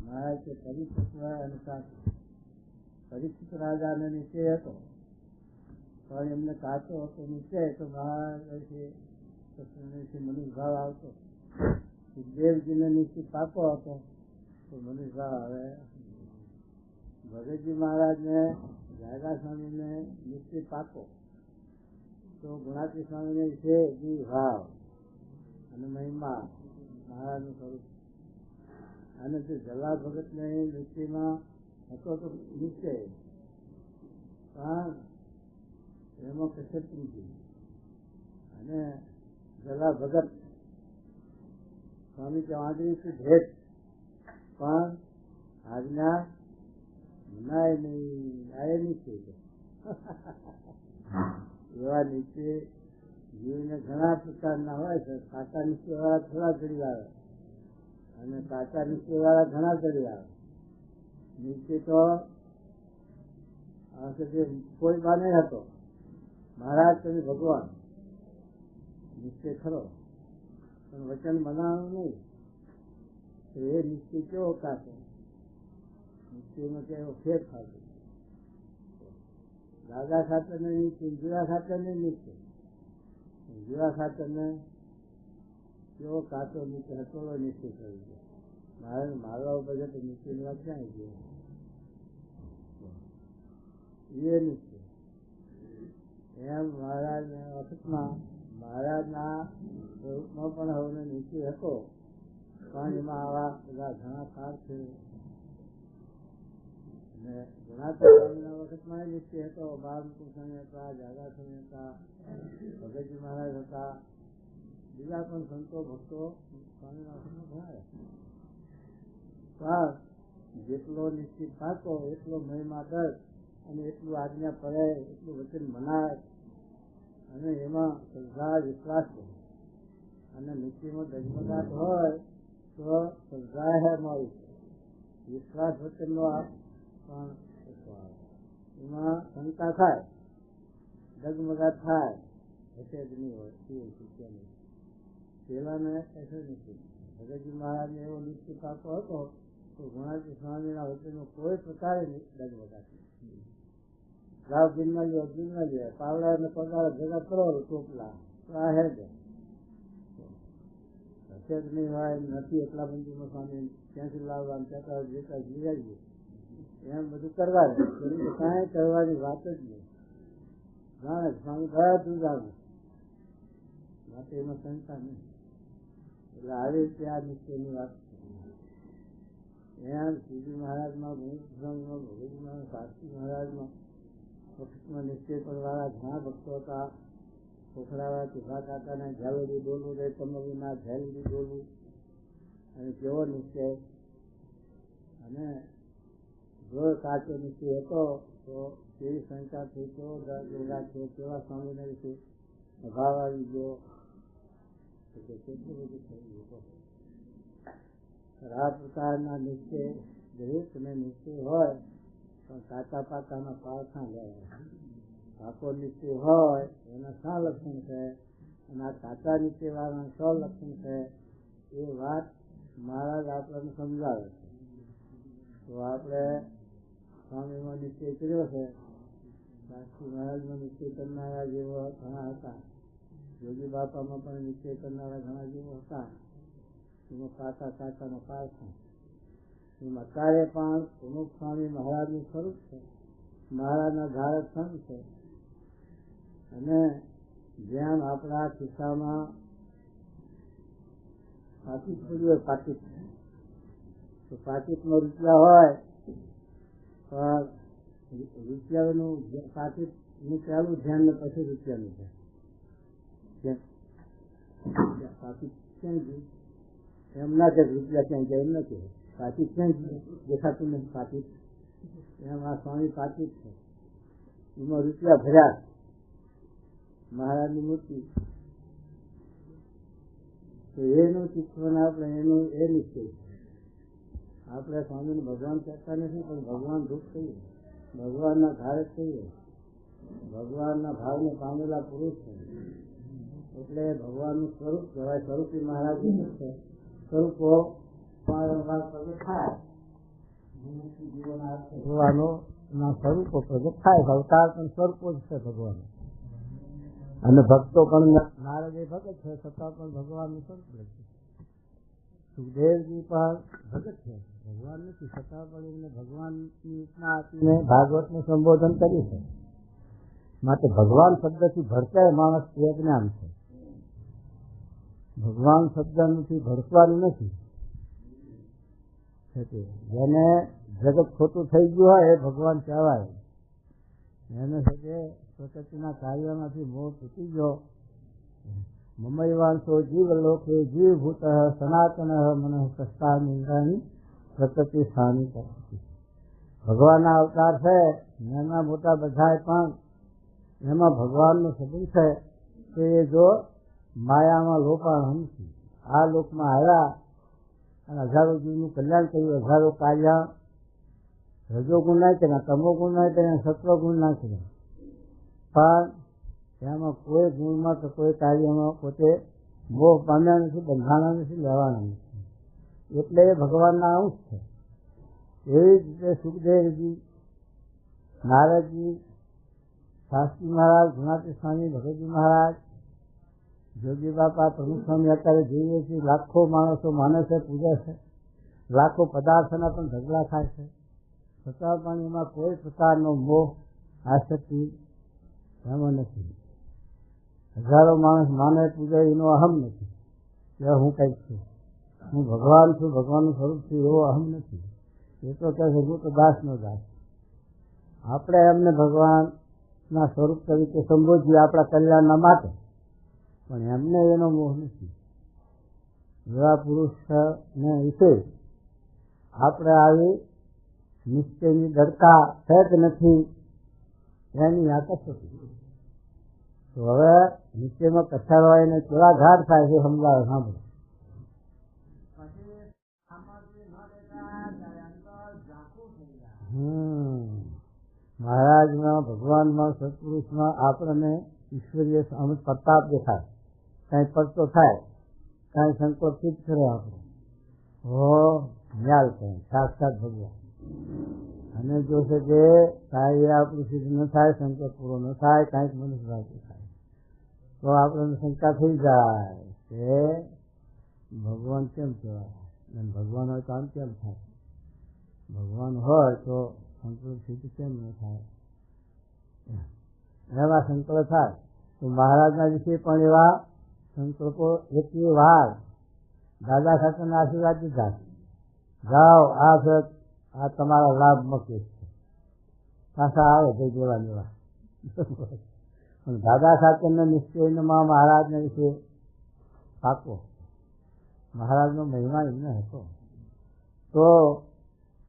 મહારાજ કે પરીક્ષિત રાજાને નિશ્ચય હતો, પણ એમને કાચો હતો નિશ્ચય. તો મહારાજ મનુષ્ય ભાવ આવતો. સુખદેવજીને નિશ્ચિત પાકો હતો તો મનુષ્ય ભાવ આવે. ભગતજી મહારાજને જાગા સ્વામીને નિશ્ચિત પાકો તો ગુણાતી સ્વામીને છે ભાવ અને મહિમા મહારાજનું સ્વરૂપ. અને તે જલા ભગતને નિશ્ચયમાં હતો તો નિશ્ચય, પણ એમાં કસરતી અને જલા ભગત સ્વામી કે આંધળી ભેટ પણ આજ્ઞા મનાય નહીં, આય નીચે એવા નીચે જીવને ઘણા પ્રકારના હોય છે. સાચા નિશ્ચય વાળા થોડા ઘડી આવે અને સાચા નિશ્ચય વાળા ઘણા ઘડી આવે. નીચે તો કોઈ બાને હતો મહારાજ તમે ભગવાન નિશ્ચય ખરો, પણ વચન બનાવવાનું નહીં. તો એ નિશ્ચય કેવો કાશે? નિશ્ચયમાં કેવો ફેર થશે? દાદા ખાતરને નિશ્ચય, જુદા ખાતરને નિશ્ચય. જુદા ખાતરને કેવો કાચો નીચે હટોળો નિશ્ચય કરી દે. મારે મારવા ઉપર છે તો નિશ્ચયની વાત ક્યાં ગઈ? એ નિશ્ચય એમ મહારાજના વખતમાં મહારાજના સ્વરૂપમાં પણ હવે નિશ્ચય હતો, પણ એમાં આવા બધા ઘણા સાર છે. અને ગુણાતી સ્વામીના વખતમાં નિશ્ચય હતો. બાળમુકુંદ સ્વામી હતા, જાગા સ્વામી હતા, ભગતજી મહારાજ હતા, બીજા પણ સંતો ભક્તો સ્વામીના વખતમાં ઘણા. પણ જેટલો નિશ્ચિત પાકો એટલો મહિમા દર અને એટલું આજ્ઞા પડે, એટલું વચન મનાય અને એમાં શ્રદ્ધા વિશ્વાસ છે. અને નિશ્ચયમાં ડગમગાટ હોય તો શ્રદ્ધા મળી, વિશ્વાસ વચનનો પણ એમાં શંકા થાય, ડગમગાટ થાય, હશે જ નહીં હોય પેલાને કશો નથી. ભગતજી મહારાજને એવો નિશ્ચિત પાકો હતો તો ગુણાતી સ્વામીના વચનમાં કોઈ પ્રકારે ડગમગાટ નહીં. ગાવ દિનમાં લે પાવડા ને પગાર ભેગા કરો ટોપલા તો આ હે હશે જ નહીં હોય નથી. એટલા મંદિરમાં સ્વામી ક્યાંથી લાવવા ત્યાં જેતા જીવાઈએ એમ બધું કરવા કાંઈ કરવાની વાત જ નહીં. જાણે સ્વામી બધું જાણે માટે એમાં શંકા નહીં. એટલે આવી રીતે આ નિશ્ચયની વાત એમ શ્રીજી મહારાજમાં, ભગતજીમાં, શાસ્ત્રી મહારાજમાં વખતમાં નિશ્ચય કરવાળા ઘણા ભક્તો હતા. ખોખરાવાળા તુફા કાકાને ઝાલોડી બોલવું રહે, કમવીના ઝાલોડી બોલવું, અને કેવો નિશ્ચય. અને જો સાચો નિશ્ચય હતો તો કેવી શંકા થઈ, કેવો દરગાહ છે, કેવા સ્વામીને વિશે અભાવ આવી ગયો, કેટલું બધું થઈ ગયું. આ પ્રકારના નિશ્ચય દરેકને નિશ્ચય હોય પણ કાચા પાકાના પારખા લેવાય. પાકો નિશ્ચય હોય એના શા લક્ષણ છે અને આ કાચા નિશ્ચય વાળાના સો લક્ષણ છે એ વાત મહારાજ આપણને સમજાવે છે. તો આપણે સ્વામીમાં નિશ્ચય કર્યો છે, શાસ્ત્રી મહારાજમાં નિશ્ચય કરનારા જેવો ઘણા હતા, યોગી બાપામાં પણ નિશ્ચય કરનારા ઘણા જેવો હતા. એમાં કાચાનો પારખા એમ અત્યારે પણ પ્રમુખ સ્વામી મહારાજનું સ્વરૂપ છે, મહારાજના ધારક સંત છે. અને જેમ આપણા ખિસ્સામાં પાકીટ પડ્યું હોય, પાકીટ તો પાકીટમાં રૂપિયા હોય પણ રૂપિયાનું પાકીટનું પહેલું ધ્યાન ને પછી રૂપિયાનું ધ્યાન. પાકીટ ક્યાં ગયું એમ ના કે રૂપિયા ક્યાં ગયા એમ નથી. પાકીટ ક્યાં દેખાતું નથી પાકીટ, એમ આ સ્વામી પાકીટ છે, એમાં રૂપિયા ભર્યા. મહારાજની મૂર્તિ તો એનું શિક્ષણ આપણે એનું એ નિશ્ચય. આપણે સ્વામીને ભગવાન કહેતા નથી પણ ભગવાન રૂપ કહીએ, ભગવાનના ધારક કહીએ, ભગવાનના ભાવને પામેલા પુરુષ છે. એટલે ભગવાનનું સ્વરૂપ કહેવાય. સ્વરૂપી મહારાજ છે. સ્વરૂપો વારંવાર પ્રગટ થાય ભગવાનો ના સ્વરૂપો પ્રગટ થાય. અવતાર પણ સ્વરૂપો જ છે ભગવાન. અને ભક્તો પણ નારદ એ ભગત છે છતાં પણ ભગવાનનું સ્વરૂપ છે. સુખદેવજી પણ ભગત છે, ભગવાન નથી છતાં પણ એમને ભગવાનની ઉપમા આપીને ભાગવતનું સંબોધન કર્યું છે. માટે ભગવાન શબ્દથી ભડકાય માણસ એ અજ્ઞાન છે. ભગવાન શબ્દથી ભડકવાનું નથી. જેને જગત ખોટું થઈ ગયું હોય એ ભગવાન કહેવાય. એને સાથે પ્રકૃતિના કાર્યમાંથી મોહ તૂટી ગયો. મમૈવાંશો જીવ લોકે જીવભૂત સનાતન મન કષ્ટાની પ્રકૃતિ સ્થાની કરતી. ભગવાનના અવતાર છે, નાના મોટા બધા પણ એમાં ભગવાનનો સંબંધ છે. તો એ જો માયામાં લોપાણ હમથી આ લોકમાં આવ્યા અને હજારો જીવનું કલ્યાણ કર્યું. હજારો કાર્ય રજોગુણ ના કર્યા, તમોગુણ ના કર્યા, સત્વગુણ ના કર્યા, પણ એમાં કોઈ ગુણમાં કે કોઈ કાર્યમાં પોતે મોહ પામ્યા નથી, બંધાણા નથી, લેવાના નથી. એટલે એ ભગવાનના અંશ છે. એવી જ રીતે સુખદેવજી, નારદજી, શાસ્ત્રી મહારાજ, ગુણાતી સ્વામી, ભગતજી મહારાજ, જોગી બાપા, પ્રમુખ સ્વામી અત્યારે જોઈએ છીએ લાખો માણસો માને છે, પૂજે છે. લાખો પદાર્થના પણ ઢગલા થાય છે, છતાં પણ એમાં કોઈ પ્રકારનો મોહ આસક્તિ એમાં નથી. હજારો માણસ માને પૂજે એનો અહમ નથી કે હું કંઈક છું, હું ભગવાન છું, ભગવાનનું સ્વરૂપ છું, એવો અહમ નથી. એ તો કહે છે હું તો દાસનો દાસ. આપણે એમને ભગવાનના સ્વરૂપ તરીકે સંબોધીએ આપણા કલ્યાણના માટે, પણ એમને એનો મોહ નથી. એવા પુરુષને વિશે આપણે આવી નિશ્ચયની દરકાર છે કે નથી એની આકર્ષક. તો હવે નિશ્ચયમાં કથારો એને કેવા ઘાટ થાય છે સમજાવે, સાંભળો. મહારાજમાં, ભગવાનમાં, સત્પુરુષમાં આપણને ઈશ્વરીય અમુક પ્રતાપ દેખાય. કાંઈ પડતો થાય, કાંઈ સંકોચ સિદ્ધ કરે આપણે, હો ન્યાલ કહે સાક્ષાત ભગવાન. અને જો છે કે કાંઈ આપણું સિદ્ધ ન થાય, સંકોચ પૂરો ન થાય, કાંઈક મનુષ્ય થાય, તો આપણને શંકા થઈ જાય કે ભગવાન કેમ કહેવાય, અને ભગવાન હોય તો આમ કેમ થાય, ભગવાન હોય તો સંકલ્પ સિદ્ધ કેમ ન થાય, એવા સંકલ્પ થાય. તો મહારાજના વિશે પણ એવા સંકલ્પો એટલી વાર દાદા સાથેના આશીર્વાદ દીધા, જાઓ આ તમારા લાભ મૂકે છે, પાછા આવે ભાઈ જેવા જેવા. પણ દાદા સાથેના નિશ્ચયમાં મહારાજને વિશે પાકો, મહારાજનો મહિમા એમને હતો. તો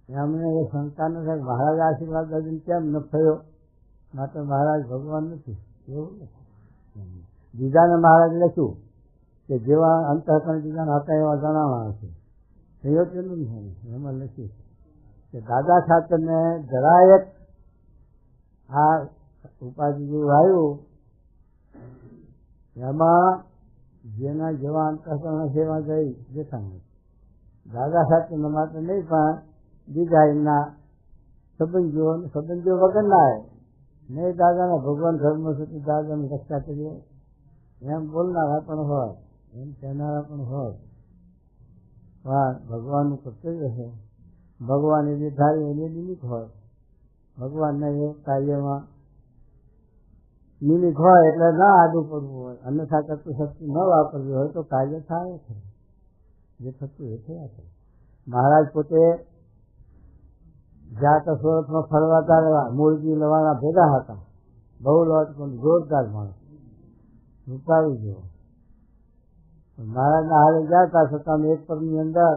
એમને એ શંકા ન થાય મહારાજ આશીર્વાદ દાદીને કેમ ન થયો, માટે મહારાજ ભગવાન નથી એવું નથી. બીજાને મહારાજ લખ્યું કે જેવા અંતઃકરણ બીજાના હતા એવા જણાવવાના છે, સંયોજન નથી. એમાં લખ્યું કે દાદા ખાતરને જરાય આ ઉપાધિ જેવું આવ્યું, એમાં જેના જેવા અંતઃકરણ સેવા જઈ દેખા નથી. દાદા ખાતરને માટે નહીં, પણ બીજા એમના સંબંધીઓ વગર ના આવે નહીં. દાદાના ભગવાન ઘરમાં છે તો દાદાની રક્ષા કરીએ એમ બોલનારા પણ હોય, એમ કહેનારા પણ હોય, પણ ભગવાનનું કર્તવ્ય છે. ભગવાન એ નિર્ધારી એની નિમિત્ત હોય, ભગવાનને એ કાર્યમાં નિમિત્ત હોય એટલે ના આડું પડવું હોય, અન્યથા કરતું શક્તિ ન વાપરવી હોય તો કાર્ય થાય છે. જે થતું એ થયા છે. મહારાજ પોતે જ્યાં તો સુરતમાં ફરવા હતા, મૂળજી લવાના ભેગા હતા, બહુ લોટ પણ જોરદાર માણસ, રૂપાવી ગયો. મહારાજના હારે ગયા હતા, છતાં એક પરની અંદર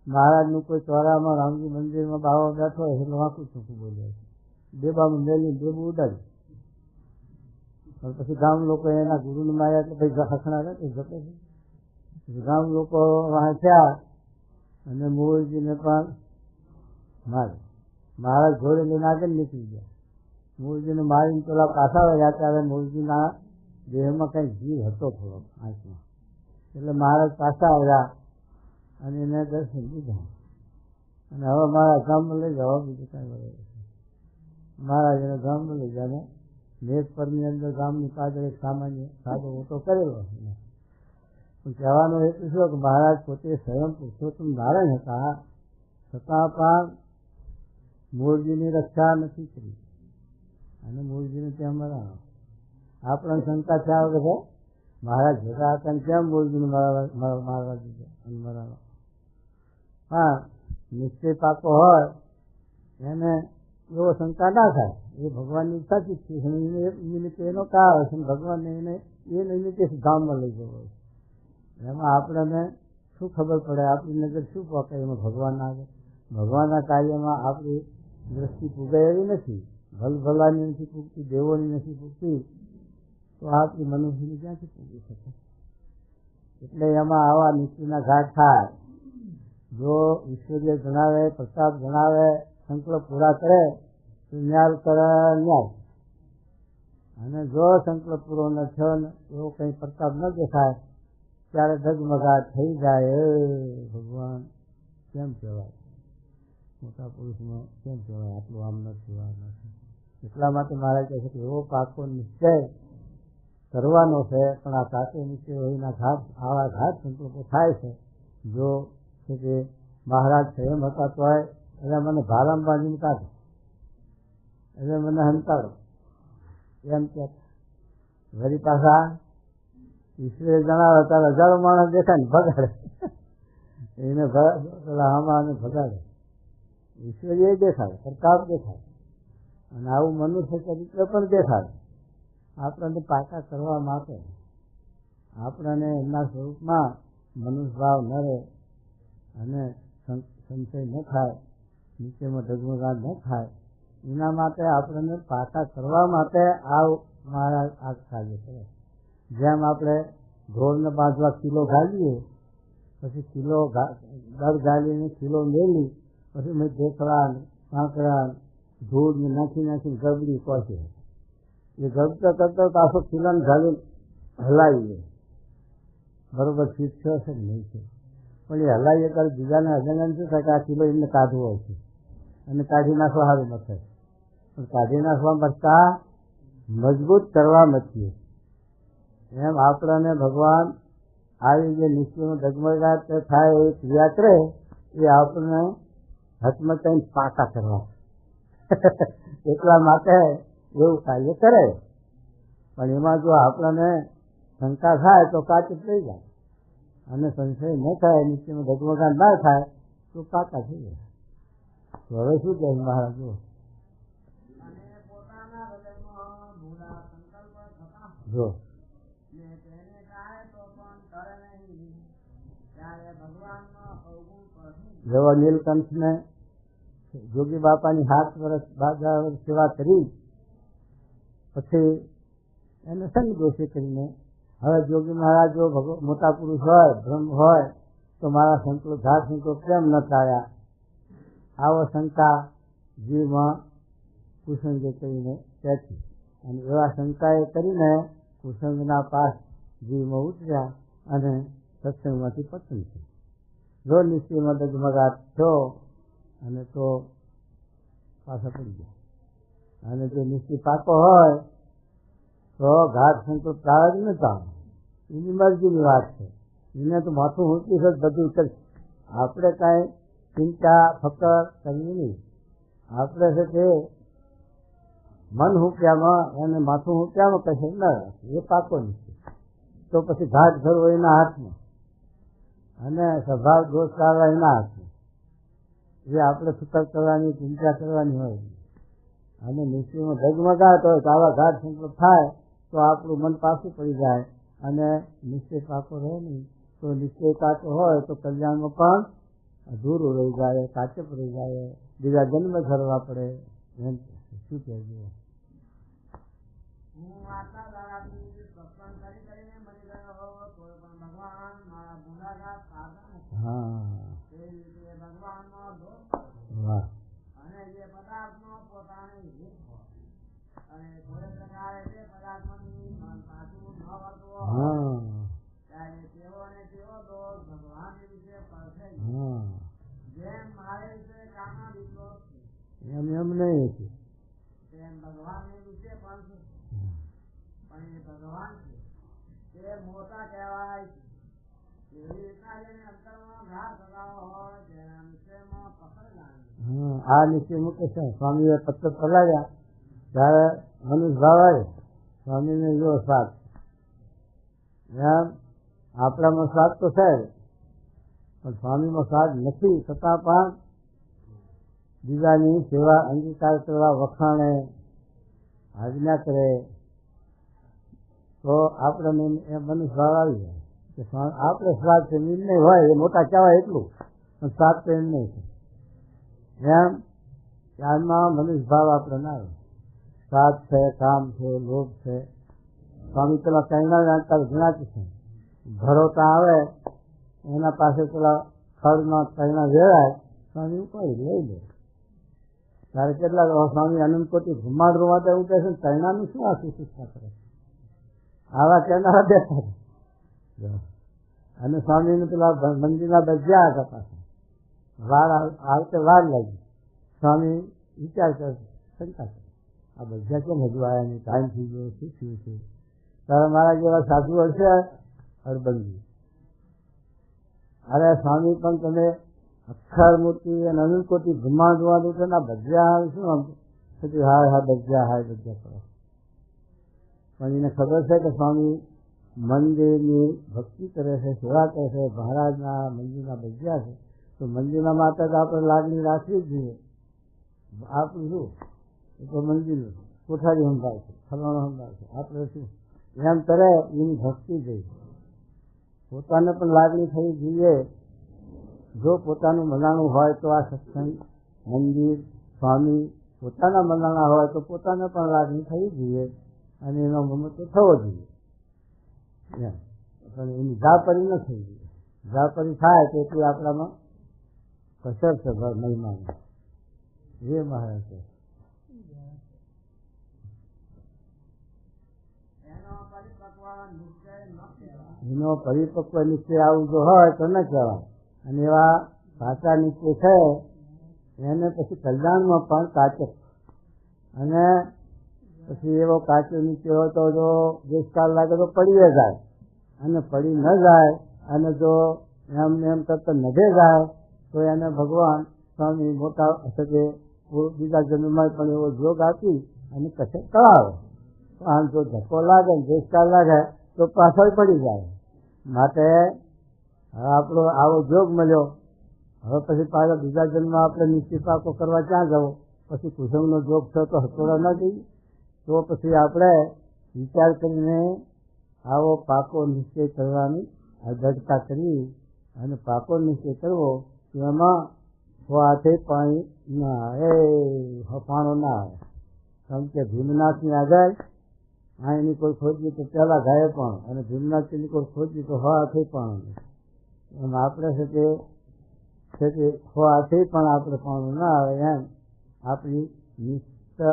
મહારાજનું કોઈ ચોરામાં રામજી મંદિરમાં બાવા બેઠો એટલે વાંકું છૂટું બોલ્યા, ડેબામાં મેલી ડેબું ઉડાડી. પણ પછી ગામ લોકો એના ગુરુને માર્યા એટલે ભાઈ હસણા રહે જતો છે. ગામ લોકો વાંચ્યા અને મૂળજીને પણ મારે. મહારાજ ઘોડે લઈને આગળ નીકળી ગયા. મૂળજીને મારીને પેલા પાછા વળ્યા ત્યારે મૂળજીના દેહમાં કંઈક જીવ હતો થોડો આંખમાં, એટલે મહારાજ પાછા આવ્યા અને એને દર્શન દીધા. અને હવે મારા ગામમાં લઈ જાઓ, બીજું કાંઈ બરાબર મહારાજ એને ગામમાં લઈ જાય. મેઘપરની અંદર ગામની પાછળ એક સામાન્ય સાદો ઓટો કરેલો. પણ કહેવાનો હેતુ શું કે મહારાજ પોતે સ્વયં પુરુષોત્તમ નારાયણ હતા, છતાં પણ મૂળજીની રક્ષા નથી કરી અને મૂળજીને ત્યાં મરાવો. આપણને શંકા થયા વગર મહારાજ ભેગા હતા ને કેમ મૂળજીને મારવા દીધા અને મરાવા. હા, નિશ્ચય પાકો હોય એને એવો શંકા ના થાય. એ ભગવાનની સાચી જ છે. એ નિમિત્તે એનો કાળ હશે, ભગવાનને એને એ નિમિત્તે ધામમાં લઈ જવો હોય. એમાં આપણને શું ખબર પડે, આપણી નજર શું પહોંચે એમાં ભગવાન આવે. ભગવાનના કાર્યમાં આપણી દ્રષ્ટિ પૂગાય એવી નથી. ભલભલાની નથી પૂગતી, દેવોની નથી પૂગતી, તો આપણી મનુષ્યની ક્યાંથી પૂગી શકે? એટલે એમાં આવા નીતિના ઘાટ થાય. જો ઈશ્વરીય જણાવે, પ્રતાપ જણાવે, સંકલ્પ પૂરા કરે તો ન્યાય કરે ન્યાય. અને જો સંકલ્પ પૂરો ન થયો ને એવો કંઈ પ્રતાપ ન દેખાય ત્યારે ડગમગાટ થઈ જાય. ભગવાન કેમ કહેવાય, મોટા પુરુષમાં કેમ કહેવાય, આટલું આમ નથી, આમ નથી. એટલા માટે મારે કહે છે કે એવો પાકો નિશ્ચય કરવાનો છે. પણ આ સાચો નિશ્ચય એના ઘાટ, આવા ઘાટ સંકલ્પો થાય છે. જો છે કે મહારાજ સ્વયં હતા તો એટલે મને ભારામાં બાંધીને કાઢો, એટલે મને હંતાડો એમ કે વળી પાછા ઈશ્વરે જણાવે ત્યારે હજારો માણસ દેખાય ને ભગાડે. એને પેલા આમાં ભગાડે. ઈશ્વરીય દેખાય, પ્રતાપ દેખાય, અને આવું મનુષ્ય ચરિત્ર પણ દેખાય. આપણને પાકા કરવા માટે આપણને એમના સ્વરૂપમાં મનુષ્ય ભાવ ન રહે અને સંશય ન થાય, નીચેમાં ડગમગાટ ન થાય, એના માટે આપણને પાકા કરવા માટે મહારાજ આ કાર્ય કરે. જેમ આપણે ઢોરને બાંધવા કિલો ગાલીએ, પછી કિલો દર ગાલીને કિલો મેલી, પછી મેં ઢેકડા કાંકરા ધૂળને નાખીને ગબડી પહોંચે. એ ગબતો કરતો પાછો કિલોને ગાલી હલાવીએ, બરોબર ફીટ થયો છે કે નહીં છે. પણ એ હલાવીએ ત્યારે બીજાને હજાને શું થાય કે આ કિલો એમને કાઢવો હોય છે અને કાઢી નાખવા સારું ન થાય. પણ કાઢી નાખવા કરતાં મજબૂત કરવા નથી. એમ આપણને ભગવાન આવી જે નિશ્ચયમાં ડગમગાટ થાય એ ક્રિયા કરે એ આપણને હાથમાં કંઈ પાકા કરવા એટલા માટે એવું કાર્ય કરે. પણ એમાં જો આપણને શંકા થાય તો કાચું થઈ જાય, અને સંશય ન થાય, નિશ્ચયમાં ડગમગાટ ના થાય તો પાકા થઈ જાય. તો હવે શું કહે મહારાજ? જો જેવા નીલકંઠને જોગી બાપાની 7 વર્ષ 12 વર્ષ સેવા કરી પછી એને સંગ દોષી કરીને હવે જોગી મહારાજ જો મોટા પુરુષ હોય, બ્રહ્મ હોય તો મારા સંકલ્પ ઘાટ સંકલ્પ કેમ ન થયા, આવો શંકા જીવમાં કુસંગે કરીને બેઠી. અને એવા શંકાએ કરીને કુસંગના પાસ જીવમાં ઉતર્યા અને સત્સંગમાંથી પતન થયું. જો નિશ્ચયમાં ડગમગાટ થયો અને તો પાછા પડી ગયા. અને જો નિશ્ચય પાકો હોય તો ઘાટ સંકલ્પ તાળ જ નતા, એની મરજીની વાત છે. એને તો માથું ઊંચી છે બધું કરશે. આપણે કાંઈ ચિંતા ફકર કરવી નહીં. આપણે છે તે મન હુક્યામાં અને માથું હુક્યામાં કશે ન એ પાકો નિશ્ચય. તો પછી ઘાટ ભરવો એના હાથમાં અને સ્વભાવ દોષ કાઢવા એના હાથમાં. એ આપણે ફિકર કરવાની, ચિંતા કરવાની હોય. અને નિશ્ચયમાં ડગમગાટ હોય તો આવા ઘાટ સંકલ્પ થાય તો આપણું મન પાછું પડી જાય અને નિશ્ચય પાકો રહે નહીં. તો નિશ્ચય કાચો હોય તો કલ્યાણમાં પણ અધૂરું રહી જાય, કાચપ રહી જાય, બીજા જન્મ ધરવા પડે. એમ શું કહેજો? હા, વાહ. એમ એમ નહીં છે. ભગવાન ની વિશે પણ છે, પણ એ ભગવાન છે તે મોટા કહેવાય છે. એવી રીતના જેને અંતરમાં ઘાસ લગાવો હોય તેના નિશ્ચયમાં પકડ લાગે. આ નીચે મૂકે છે. સ્વામીએ પત્તર પલાળ્યા ત્યારે મનુષ્ય ભાવ આવે. સ્વામીને જો સ્વાદ એમ આપણામાં સ્વાદ તો છે પણ સ્વામીમાં સ્વાદ નથી, છતાં પણ બીજાની સેવા અંગીકાર કરવા, વખાણે, આજ્ઞા કરે તો આપણે મનુષ્ય ભાવ આવી જાય કે આપણે સ્વાદ છે નિર્ણય હોય એ મોટા કહેવાય એટલું, પણ સ્વાદ તો એમ નહીં છે. એમ ત્યારમાં મનુષ્ય ભાવ આપણે ના આવે. સ્વાદ છે, કામ છે, લોભ છે. સ્વામી પેલા કૈણા જાણતા જણાતી છે, ભરોતા આવે એના પાસે પેલા ખડમાં કૈણા વેરાય, સ્વામી ઉપાડી લઈ લે. ત્યારે કેટલાક સ્વામી અનંતકોટી બ્રહ્માંડ માટે ઉઠે છે, કૈણાનું શું આ શિક્ષા કરે આવા કહેનારા બેઠા છે. અને સ્વામીને પેલા મંદિરના બજ્યા હતા પાછા, વાર આવતે વાર લાગી. સ્વામી વિચાર કરે, શંકા કરે, આ બજ્યા કેમ હજુ આવ્યા નહીં, ટાઈમ થઈ ગયો, શું થયું છે? ત્યારે મારા જેવા સાધુ હશે અડબંધી, અરે સ્વામી પણ તમે અક્ષર મૂર્તિ અને અનંતકોટી બ્રહ્માંડ જોવાનું છે ને બજ્યા શું આમ હાય હા બજ્યા હાય બજ્યા કરો. પણ એને ખબર છે કે સ્વામી મંદિરની ભક્તિ કરે છે, સેવા કરે છે, મહારાજના મંદિરના બજ્યા છે, તો મંદિરના માટે તો આપણે લાગણી રાખવી જ જોઈએ. આપણું શું એ તો મંદિર કોઠારી સંભાળ છે, ફલાણો સંભાળ છે, આપણે શું એમ કરે એની ભક્તિ થઈ. પોતાને પણ લાગણી થઈ જોઈએ. જો પોતાનું મનાણું હોય તો આ સત્સંગ, મંદિર, સ્વામી પોતાના મનાણા હોય તો પોતાને પણ લાગણી થઈ જોઈએ અને એનો મમત્વ થવો જોઈએ. પણ એની ઝાપરી ન થઈ જોઈએ. ઝાપરી થાય તો એટલી આપણામાં કસર છે મહિમાની. એ મહારાજ છે. એનો પરિપક્વ નિશ્ચય આવું જો હોય તો ન કહેવાય. અને એવા સાચા નિશ્ચય છે એને પછી કલ્યાણમાં પણ કાચક, અને પછી એવો કાચો નિશ્ચય હોય તો જો દેશકાળ લાગે તો પડીએ જાય, અને પડી ન જાય અને જો એમ કરતા નભે જાય તો એને ભગવાન સ્વામી મોટા હશે બીજા જન્મમાં પણ એવો યોગ આપી અને કશે કળાવે. આમ જો ધક્કો લાગે ને દેશકાળ લાગે તો પાછળ પડી જાય. માટે હવે આપણો આવો જોગ મળ્યો, હવે પછી પાછા બીજા જન્મમાં આપણે નિશ્ચિત પાકો કરવા ક્યાં જવો? પછી કુસુમનો જોગ થયો તો હથોડા ના જઈએ. તો પછી આપણે વિચાર કરીને આવો પાકો નિશ્ચય કરવાની અદઢતા કરવી અને પાકો નિશ્ચય કરવો એમાં હાથે પાણી ના આવે, હફાણો ના આવે. કેમ કે ભીમનાથની આગળ આ એની કોઈ ખોજી તો પહેલાં ગાય પણ, અને ભીમનાથની કોઈ ખોજી તો હાથે પણ. એમ આપણે છે તે હાથે પણ આપણે પાણું ના આવે. એમ આપણી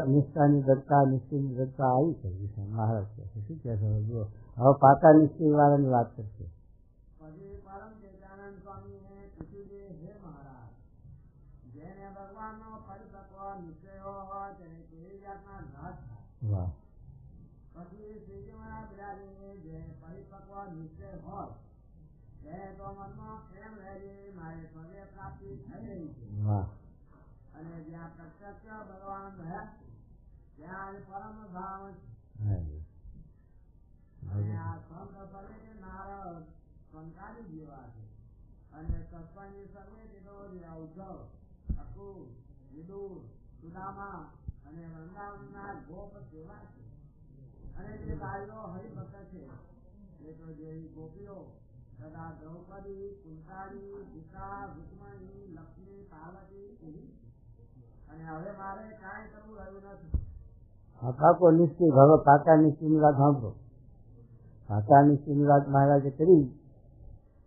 નિષ્ઠાની દરકાર, નિશ્ચયની દરકાર આવી કરી છે. મહારાજ કહે છે શું કહે છે? જો હવે પાકા નિશ્ચય વાળાની વાત કરશે. પછી પરમ ચેતાનંદ સ્વામીને પૂછ્યું કે હે મહારાજ, જેને ભગવાનનો પરિપક્વ નિશ્ચય હોય તેને કેવી જાતના ઘાત થાય? વાહ. પછી શ્રીજી મહારાજ બિરાજીને જે પરિપક્વ નિશ્ચય હોય તે તો મનમાં એમ રહેજે મારે સ્વર્ગ પ્રાપ્તિ થઈ રહી છે. વાહ. અને જ્યાં પ્રત્યક્ષ ભગવાન રહે ત્યાં પરમ ધામ છે. અને આ સંત ભલે કે નારદ સંતાની જેવા છે, અને સત્સંગી સર્વે તેનો જે અવસર અકુર, વિદુર, સુદામા અને વૃંદાવનના ગોપ સેવા છે. અને જે બાળીઓ હરિભક્ત છે એ તો જેવી ગોપીઓ તથા દ્રૌપદી, કુંતાળી, સીતા, રૂકમણી, લક્ષ્મી, પાર્વતી એવી. અને હવે મારે કાંઈ કરવું રહ્યું નથી. આ પાકો નિશ્ચય. હવે પાકા નિશ્ચયની વાત સાંભળો. પાકા નિશ્ચયની વાત મહારાજે કરી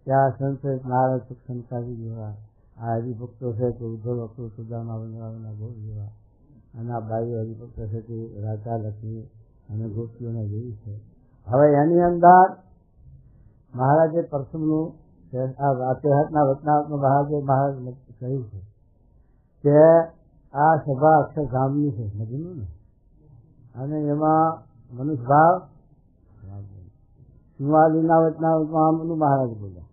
ત્યાં સંત નારદ સંતાજી જેવા આ હરિભક્તો છે તે ઉદ્ધવ, અક્રૂર, સુદામા, વૃંદાવનના ગોપ જેવા, અને આ બાઈ હરિભક્તો છે તે રાધા, લક્ષ્મી અને ગોપીઓના જેવી છે. હવે એની અંદર મહારાજે પ્રથમનું આ વાત્યાહારના વચનાત્મક મહારાજે કહ્યું છે કે આ સભા અક્ષરધામની છે સમજ્યું ને, અને એમાં મનુષ્ય ભાવ શિવાલીના વચનામૃતમાં મહારાજ બોલ્યા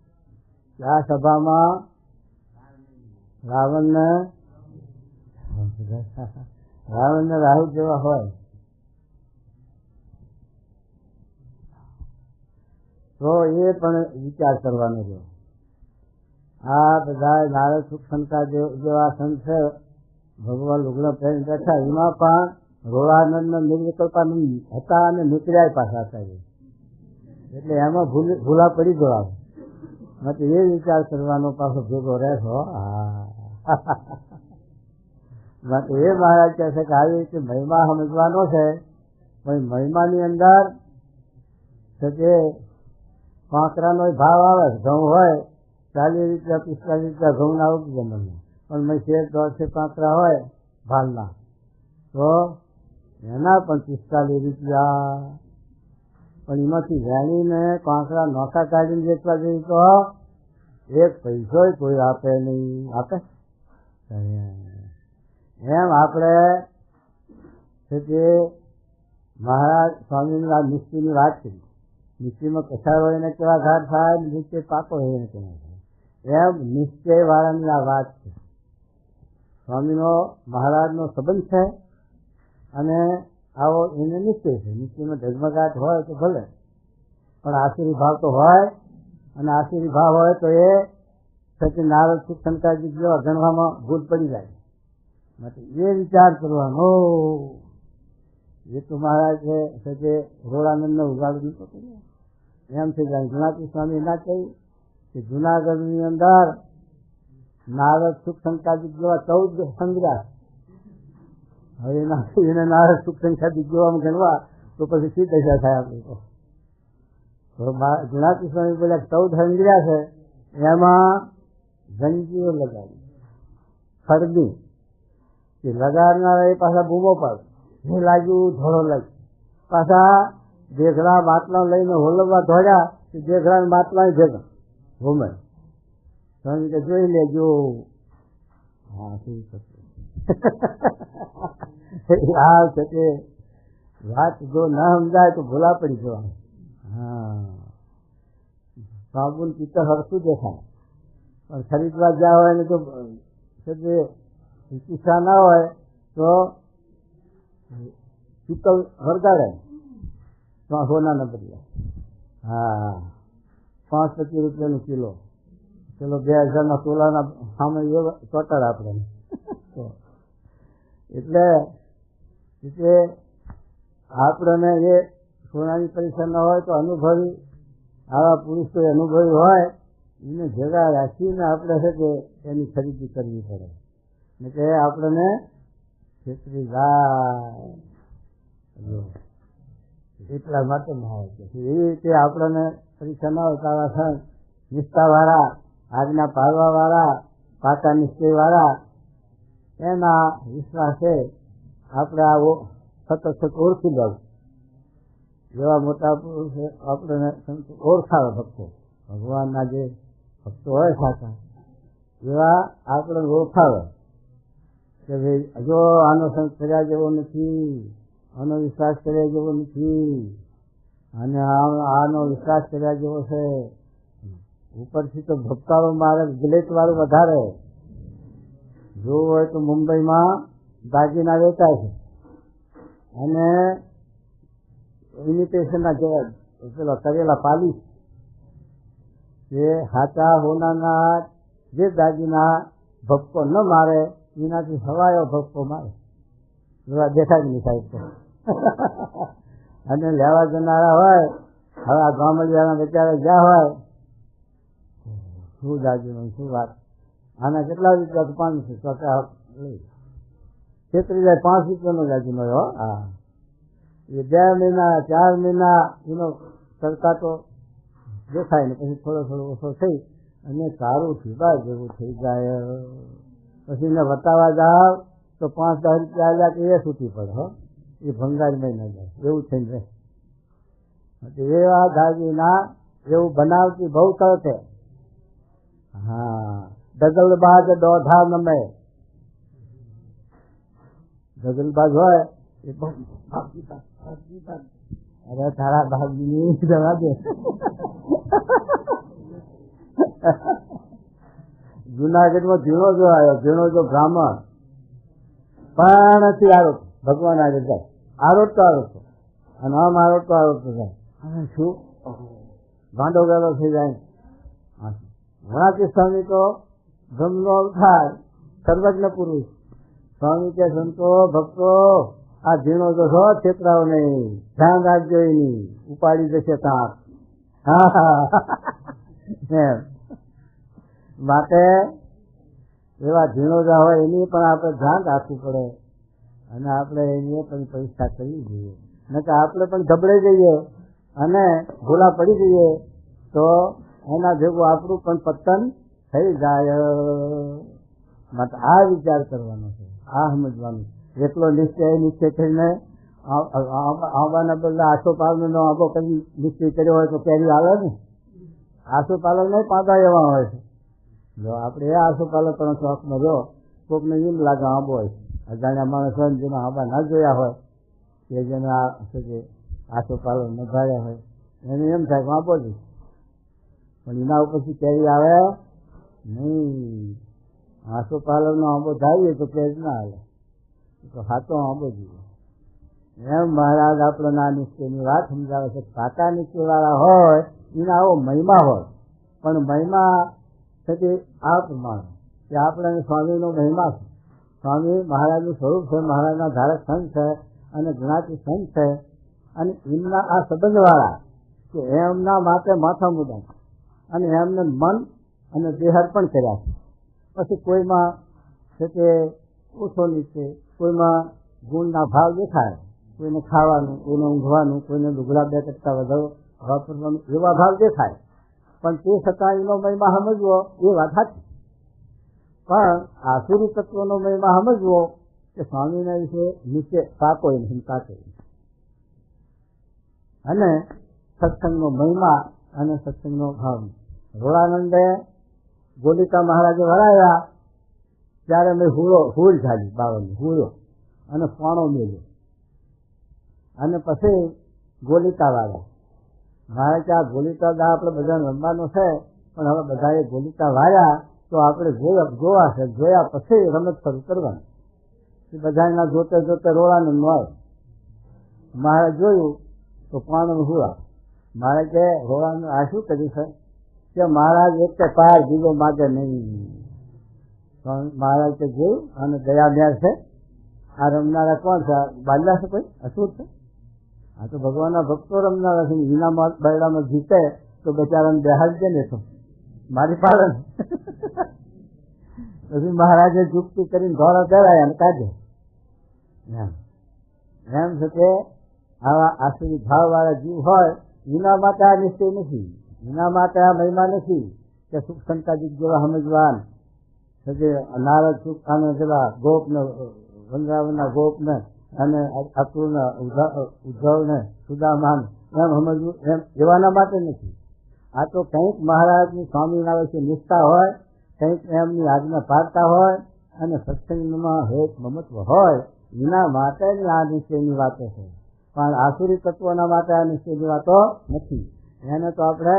કે આ સભામાં રાવણને રાહુ જેવા હોય તો એ પણ વિચાર કરવાનો છે. આ બધા નારદ સુખસંતા જેવા સંત છે, ભગવાન લુગડા પહેરીને બેઠા, એમાં પણ રોળાનંદ નિર્વિકલ્પાનંદ હતા અને નીકળ્યા પાછા હતા, એટલે એમાં ભૂલા પડી જવા માટે એ વિચાર કરવાનો પાછો ભેગો રહેશો. માટે એ મહારાજ કહે છે કે આવી રીતે મહિમા સમજવાનો છે, પણ મહિમાની અંદર કે કાંકરાનો ભાવ આવે, ઘઉં હોય 40 રૂપિયા 45 રૂપિયા ઘઉંના ઉગી જાય મને, પણ મેં 150 કાંકરા હોય ભાલના તો એના પણ 45 રૂપિયા, પણ એમાંથી વેણીને કાંકરા નોખા કાઢીને વેચવા જઈએ તો 1 પૈસો કોઈ આપે નહીં. આપે એમ આપણે તે મહારાજ સ્વામીની આ નિશ્ચયની વાત કરી. નિશ્ચયમાં કસારો એને કેવા ઘાટ થાય, નિશ્ચય પાકો એને કેવા થાય, એમ નિશ્ચય વાળાની આ વાત છે. સ્વામીનો મહારાજનો સંબંધ છે અને આવો એને નિશ્ચય છે. નિશ્ચયમાં ઝગમગાટ હોય તો ભલે, પણ આશીર્વાદ ભાવ તો હોય, અને આશીર્વાદ ભાવ હોય તો એ સચિન નારદ શંકરજી જેવા ગણવામાં ભૂલ પડી જાય. માટે એ વિચાર કરવાનો. એ તો મહારાજ છે રોળાનંદનો ઉગાડું એમ થઈ જાય. ગુણાતી સ્વામી ના કહ્યું કે જુનાગઢની અંદર નારદ સુખ શંકાજી જેવા 14 સંગ્રહ, હવે એને નારદ સુખ શંકાજી જેવામાં ગણવા તો પછી શી દશા થાય આપણે તો. ગુણાતી સ્વામી પેલા 14 સંગ્રહ છે, એમાં જંજીઓ લગાવી ફરદી કે લગાડનારા એ પાછા બૂમો પાડે, જે લાગ્યું ધોળો લાગ્યું, પાછા દેઘડા માટલા લઈને હોલવા દોડ્યા કે દેઘડા માટલા ભેગા ઘૂમે. સ્વામી કે જોઈ લેજો. હા શું આ છે કે વાત જો ન સમજાય તો ભૂલા પડી જવાનું. હા સાબુન પિત્તર હરતું દેખાય, પણ ખરીદવા જ્યાં હોય ને તો ચિકિત્સા ના હોય તો પિત્તળ વરગાડે સોનાના બદલે. હા 5-25 રૂપિયાનો કિલો, ચલો 2000ના તોલાના સામે ચોટર આપણે. એટલે આપણને એ સોનાની પરીક્ષા ના હોય તો અનુભવી આવા પુરુષો અનુભવી હોય એને જગા રાખીને આપણે છે કે એની ખરીદી કરવી પડે, ને કે આપણને છેતરી જાય. એટલા માટે એવી રીતે આપણને પરીક્ષા ના હોય તારા સંત નિષ્ઠાવાળા, આજના પાડવાવાળા, પાકા નિશ્ચયવાળા, એના વિશ્વાસે આપણે આવો સતત ઓળખી દઉં. જેવા મોટા પુરુષ આપણને ઓળખાવે ભક્તો, ભગવાનના જે ભક્તો હોય સાચા એવા આપણે ઓળખાવે કે ભાઈ જો આનો સંત કર્યા જેવો નથી, આનો વિશ્વાસ કર્યા જેવો નથી, અને આનો વિશ્વાસ કર્યા જેવો છે. ઉપરથી તો ભક્તાળો મારે ગ્લેટ વાળું વધારે. જોવું હોય તો મુંબઈમાં દાગીના વેચાય છે, અને ઇમિટેશનના જેવા પેલો કરેલા પાલિશ, એ સાચા હોનાના જે દાગીના ભક્તો ન મારે એનાથી હવાયો ભક્તો મારે, એવા દેખાય નહીં સાહેબ તો. અને લેવા જનારા હોય, હવે આ ગામડિયાના બચારા જ્યાં હોય, શું દાગીનો શું વાત, આના કેટલા રૂપિયા 500 લઈ છેતરી જાય. 5 રૂપિયાનો દાગીનો હો. હા એ 2 મહિના 4 મહિના એનો સરકાતો દેખાય ને પછી થોડો ઓછો થઈ અને સારું થીબા જેવું થઈ જાય. પછી એને વટાવા જાવ તો 5-10 રૂપિયા આવ્યા કે એ છૂટી પડે. હો એ ભંગારમાં ન જાય એવું થઈને રહે. એવા દાગીના એવું બનાવતી બહુ તરત. હા ડગલબાજ દોઢા નમે, જગલબાજ હોય એ અરે તારા ભાગની જવા દે. જુનાગઢમાં ઝીણો જો આવ્યો, ઝીણો જો બ્રાહ્મણ પણ નથી આરોપ ભગવાન આગળ જાય, આરોપ તો અને આમ આરોપ તો જાય. અને શું ગાંડો ગાડો થઈ જાય. વણાકી સ્વામી તો બ્રહ્મનો અવતાર, સર્વજ્ઞ પુરુષ. સ્વામી કે સંતો ભક્તો આ ઝીણો જો છો, છેતરાઓ નહીં, ધ્યાન રાખજો, એની ઉપાડી જશે તાપ. માટે એવા ઝીણોજા હોય એની પણ આપણે ધ્યાન રાખવું પડે અને આપણે એની પણ પરીક્ષા કરવી જોઈએ. નકર આપણે પણ ગભરાઈ જઈએ અને ભૂલા પડી જઈએ તો એના ભેગું આપણું પણ પતન થઈ જાય. માટે આ વિચાર કરવાનો છે, આ સમજવાનું. એટલો નિશ્ચય કરીને આવવાના બદલે આસોપાલનનો આંબો કરી નિશ્ચય કર્યો હોય તો કેરી આવે ને. આસોપાલન નહીં પાંદા એવા હોય છે. જો આપણે એ આસોપાલન પણ શોખમાં જો કોકને એમ લાગે આંબો હોય, અજાણ્યા માણસ હોય જેના આંબા ના જોયા હોય કે જેને આસોપાલન ન ધાર્યા હોય એને એમ થાય કે આંબો જ, પણ એના ઉપરથી કેરી આવે નહીં. આસોપાલનનો આંબો ધારીએ તો કેરી ના આવે, તો સાચો આંબો જોઈએ. એમ મહારાજ આપણને આ નિશ્ચયની વાત સમજાવે છે. સાચા નિશ્ચયવાળા હોય એના આવો મહિમા હોય, પણ મહિમા છે આ પ્રમાણે કે આપણે સ્વામીનો મહિમા છે. સ્વામી મહારાજનું સ્વરૂપ છે, મહારાજના ધારક સંત છે અને જ્ઞાતિ સંત છે. અને એમના આ સંબંધવાળા કે એમના માટે માથા મુદા અને એમને મન અને દેહ અર્પણ કર્યા છે. પછી કોઈમાં છે તે ઓછો નીચે, કોઈમાં ગુણના ભાવ દેખાય, કોઈને ખાવાનું, કોઈને ઊંઘવાનું, કોઈને લુગડા બે કરતા વધારે વાપરવાનું એવા ભાવ દેખાય. પણ તે છતાં એનો મહિમા સમજવો એ વાત સાચી. પણ આસુરી તત્વનો મહિમા સમજવો કે સ્વામીના વિશે નીચે તાકો નહીં, તાકે અને સત્સંગનો મહિમા અને સત્સંગનો ભાવ. રોળાનંદે ગોલિકા મહારાજે વરાયા ત્યારે મેં હૂલ ઝાલી બાવળની હૂળો અને પાણો મેળ્યો અને પછી ગોલિકા વાળા મારે કે આ ગોલિકા દા આપણે બધા રમવાનો છે, પણ હવે બધાએ ગોલિકા વાળ્યા તો આપણે જોવા છે, જોયા પછી રમત શરૂ કરવાની. બધાના જોતે જોતે રોળાનંદ હોય. મારે જોયું તો પાણો હુળા. મારે કે રોળાનંદ આ શું કર્યું છે કે મહારાજ એક કે પાર બીજો માગે નહીં. મહારાજ કે જોયું અને દયા મ્યાર છે. આ રમનારા કોણ છે? બાલ્યા છે, કોઈ અસુર છે? આ તો ભગવાનના ભક્તો રમનારા છે. વિના બરડામાં જીતે તો બચારાને બેહાડજે ને, તો મારી પાડે. પછી મહારાજે જુક્તિ કરીને ધોળા ચડાયા અને કાઢે. એમ છે કે આવા આસુરી ભાવ વાળા જીવ હોય એના માટે આ નિશ્ચય નથી, એના માટે આ મહિમા નથી કે સુખ શંકાજી જેવા સમજવાન નારદ સુખ અને પેલા ગોપને વૃંદાવનના ગોપને અને અક્રૂરને ઉદ્ધવને સુદામાન એમ સમજવું, એમ એવાના માટે નથી. આ તો કંઈક મહારાજની સ્વામીના વિશે નિષ્ઠા હોય, કંઈક એમની આજ્ઞા પાડતા હોય અને સત્સંગમાં હેત મમત્વ હોય એના માટેની આ નિશ્ચયની વાતો છે. પણ આસુરી તત્વોના માટે આ નિશ્ચયની વાતો નથી. એને તો આપણે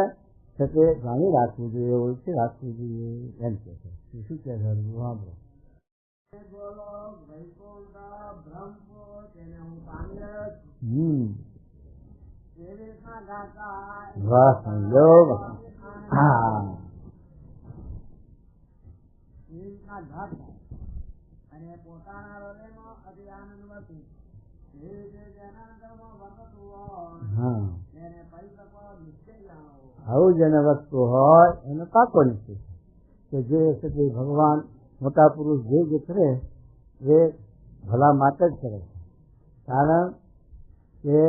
છે તે જાણી રાખવું જોઈએ, ઓળખી રાખવું જોઈએ એમ કે છે. શું કે છે? સંયોગ. હા, અને પોતાના હૃદયમાં અતિ આનંદ વધી આવું જેને વસ્તુ હોય એને પાકો નથી કે જે ભગવાન મોટા પુરુષ જે કરે એ ભલા માટે જ કરે છે. કારણ કે